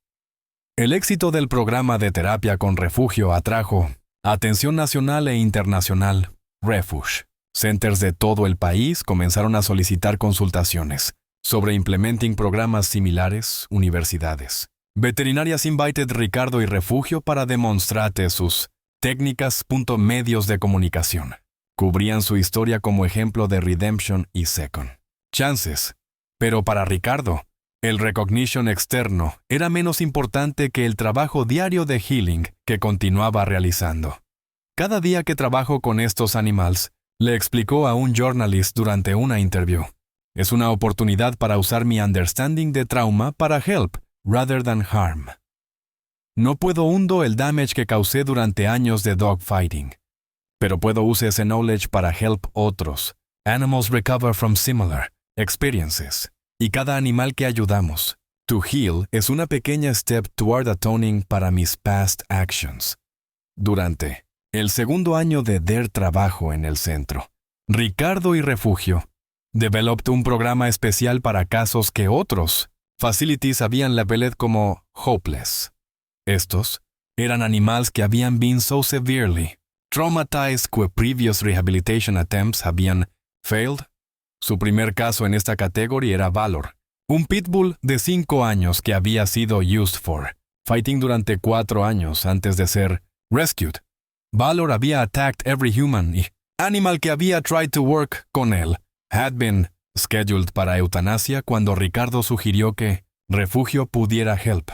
El éxito del programa de terapia con Refugio atrajo atención nacional e internacional. Refuge centers de todo el país comenzaron a solicitar consultaciones sobre implementing programas similares, universidades. Veterinarias invited Ricardo y Refugio para demostrarte sus técnicas. Medios de comunicación cubrían su historia como ejemplo de redemption y second chances. Pero para Ricardo, el recognition externo era menos importante que el trabajo diario de healing que continuaba realizando. Cada día que trabajo con estos animales, le explicó a un journalist durante una interview, es una oportunidad para usar mi understanding de trauma para help rather than harm. No puedo hundo el damage que causé durante años de dogfighting, pero puedo usar ese knowledge para help otros animals recover from similar experiences. y cada animal que ayudamos. To heal es una pequeña step toward atoning para mis past actions. Durante el segundo año de their trabajo en el centro, Ricardo y Refugio developed un programa especial para casos que otros facilities habían labeled como hopeless. Estos eran animals que habían been so severely traumatized que previous rehabilitation attempts habían failed. Su primer caso en esta categoría era Valor, un pitbull de 5 años que había sido used for fighting durante 4 años antes de ser rescued. Valor había attacked every human y animal que había tried to work con él had been scheduled para eutanasia cuando Ricardo sugirió que Refugio pudiera help.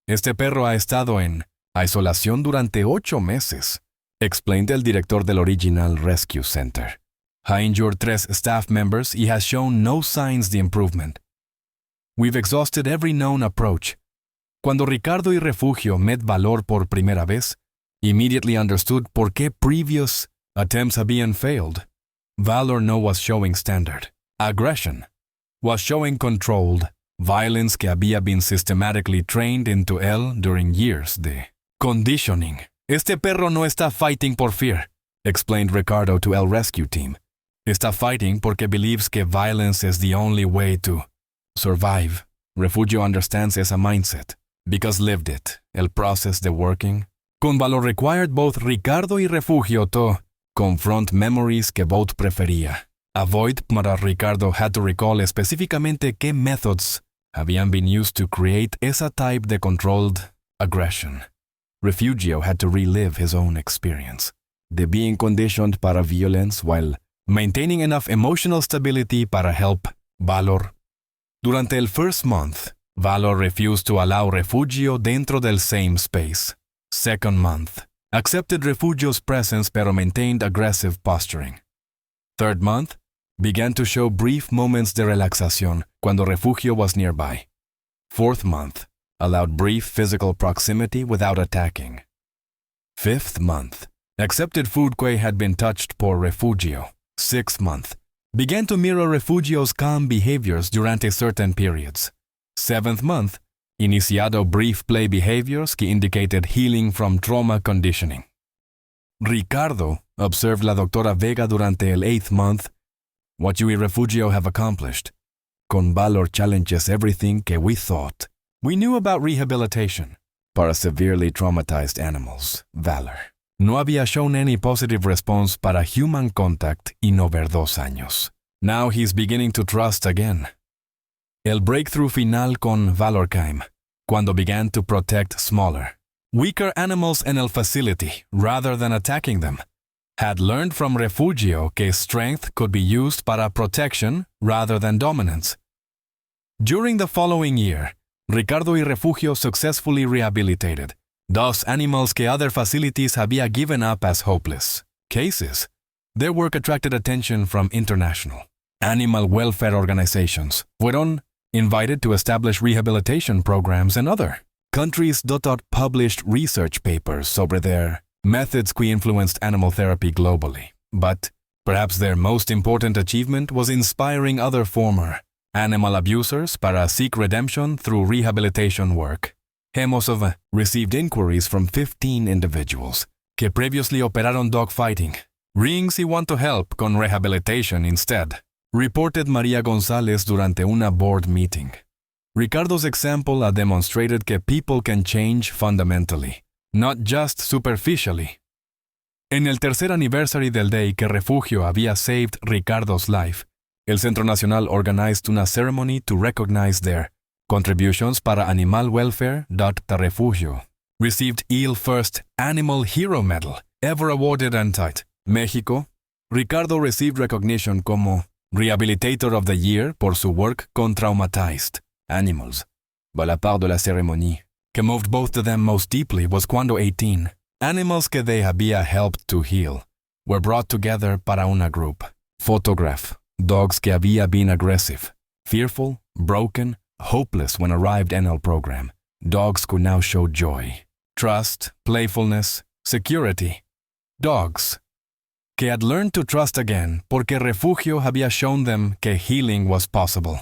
Este perro ha estado en isolación durante 8 meses, explained el director del Original Rescue Center. Ha injured 3 staff members y has shown no signs de improvement. We've exhausted every known approach. Cuando Ricardo y Refugio met Valor por primera vez, immediately understood por qué previous attempts habían failed. Valor no was showing standard aggression, was showing controlled violence que había been systematically trained into él during years de conditioning. Este perro no está fighting por fear, explained Ricardo to el rescue team. Está fighting porque believes que violence is the only way to survive. Refugio understands esa mindset, because lived it, el process de working. Con Valor required both Ricardo y Refugio to confront memories que both prefería. Avoid para Ricardo had to recall específicamente qué methods habían been used to create esa type de controlled aggression. Refugio had to relive his own experience, de being conditioned para violence while maintaining enough emotional stability para help Valor. Durante el first month, Valor refused to allow Refugio dentro del same space. Second month, accepted Refugio's presence pero maintained aggressive posturing. Third month, began to show brief moments de relaxación cuando Refugio was nearby. Fourth month, allowed brief physical proximity without attacking. Fifth month, accepted food que had been touched por Refugio. Sixth month, began to mirror Refugio's calm behaviors durante certain periods. Seventh month, iniciado brief play behaviors que indicated healing from trauma conditioning. Ricardo observed la doctora Vega durante el 8th month. What you y Refugio have accomplished. Con Valor challenges everything que we thought we knew about rehabilitation. Para severely traumatized animals, Valor no había shown any positive response para human contact en over 2 años. Now he's beginning to trust again. El breakthrough final con Valor came cuando began to protect smaller, weaker animals en el facility rather than attacking them. Had learned from Refugio que strength could be used para protection rather than dominance. During the following year, Ricardo y Refugio successfully rehabilitated 2 animals que other facilities había given up as hopeless cases. Their work attracted attention from international animal welfare organizations. Fueron invited to establish rehabilitation programs in other countries. Published research papers sobre their methods que influenced animal therapy globally. But perhaps their most important achievement was inspiring other former animal abusers para seek redemption through rehabilitation work. Hemos received inquiries from 15 individuals que previously operaron dogfighting. Rings y want to help con rehabilitation instead, reported María González durante una board meeting. Ricardo's example ha demonstrated que people can change fundamentally, not just superficially. En el tercer aniversario del day que Refugio había saved Ricardo's life, el Centro Nacional organized una ceremony to recognize their contributions para animal welfare. The Refugio received el first Animal Hero Medal ever awarded in México. Ricardo received recognition como Rehabilitator of the Year por su work con traumatized animals. But la part de la ceremonie que moved both of them most deeply was cuando 18 animals que they había helped to heal were brought together para una group photograph. Dogs que había been aggressive, fearful, broken, hopeless when arrived in el program. Dogs could now show joy, trust, playfulness, security. Dogs que had learned to trust again porque Refugio había shown them que healing was possible.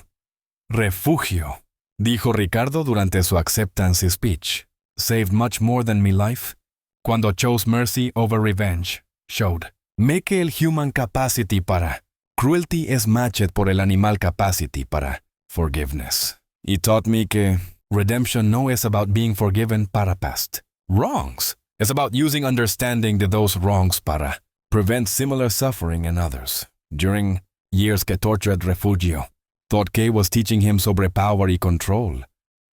Refugio, dijo Ricardo durante su acceptance speech, saved much more than my life, cuando chose mercy over revenge, showed me que el human capacity para cruelty es matched por el animal capacity para forgiveness. Y taught me que redemption no es about being forgiven para past wrongs. It's about using understanding de those wrongs para prevent similar suffering in others. During years que tortured Refugio, thought que was teaching him sobre power y control.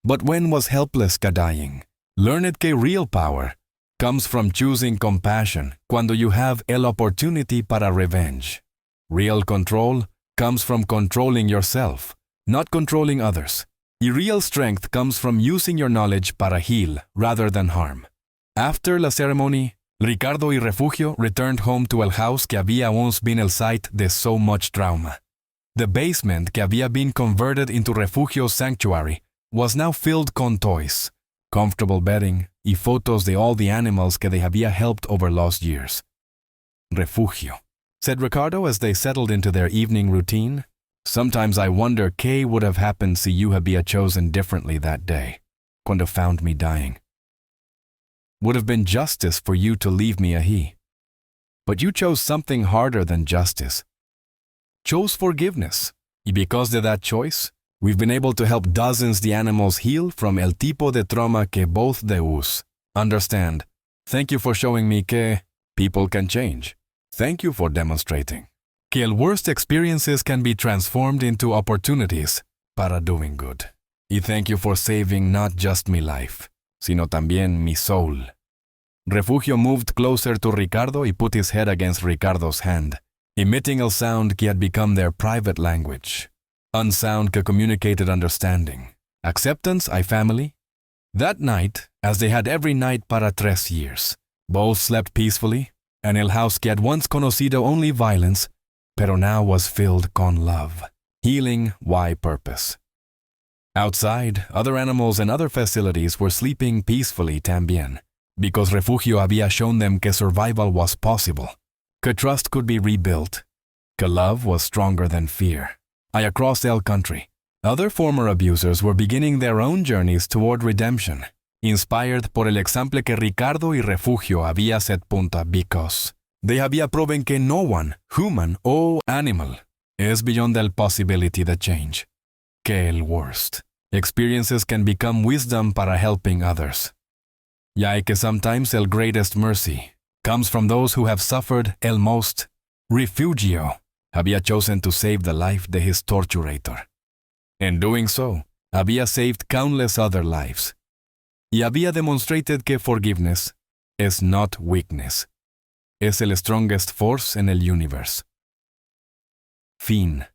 But when was helpless ka dying, learned que real power comes from choosing compassion cuando you have el opportunity para revenge. Real control comes from controlling yourself, not controlling others. Y real strength comes from using your knowledge para heal rather than harm. After la ceremony, Ricardo y Refugio returned home to el house que había once been el site de so much trauma. The basement que había been converted into Refugio's sanctuary was now filled con toys, comfortable bedding, y fotos de all the animals que they había helped over lost years. Refugio, said Ricardo as they settled into their evening routine. Sometimes I wonder qué would have happened si you había chosen differently that day, cuando found me dying. Would have been justice for you to leave me ahí. But you chose something harder than justice. Chose forgiveness. Y because de that choice, we've been able to help dozens de animals heal from el tipo de trauma que both de us understand. Thank you for showing me que people can change. Thank you for demonstrating que el worst experiences can be transformed into opportunities para doing good. Y thank you for saving not just my life, sino también mi soul. Refugio moved closer to Ricardo y put his head against Ricardo's hand, emitting a sound que had become their private language. Un sound que communicated understanding. Acceptance, I family. That night, as they had every night para 3 years, both slept peacefully, and el house que had once conocido only violence, pero now was filled con love, healing, why purpose. Outside, other animals and other facilities were sleeping peacefully también, because Refugio había shown them que survival was possible, que trust could be rebuilt, que love was stronger than fear. Across el country, other former abusers were beginning their own journeys toward redemption, inspired por el ejemplo que Ricardo y Refugio había set punta because they había proven que no one, human o animal, is beyond the possibility de change. Que el worst experiences can become wisdom para helping others. Ya que sometimes el greatest mercy comes from those who have suffered el most. Refugio había chosen to save the life de his torturator. In doing so, había saved countless other lives. Y había demonstrated que forgiveness is not weakness. Es el strongest force en el universe. Fin.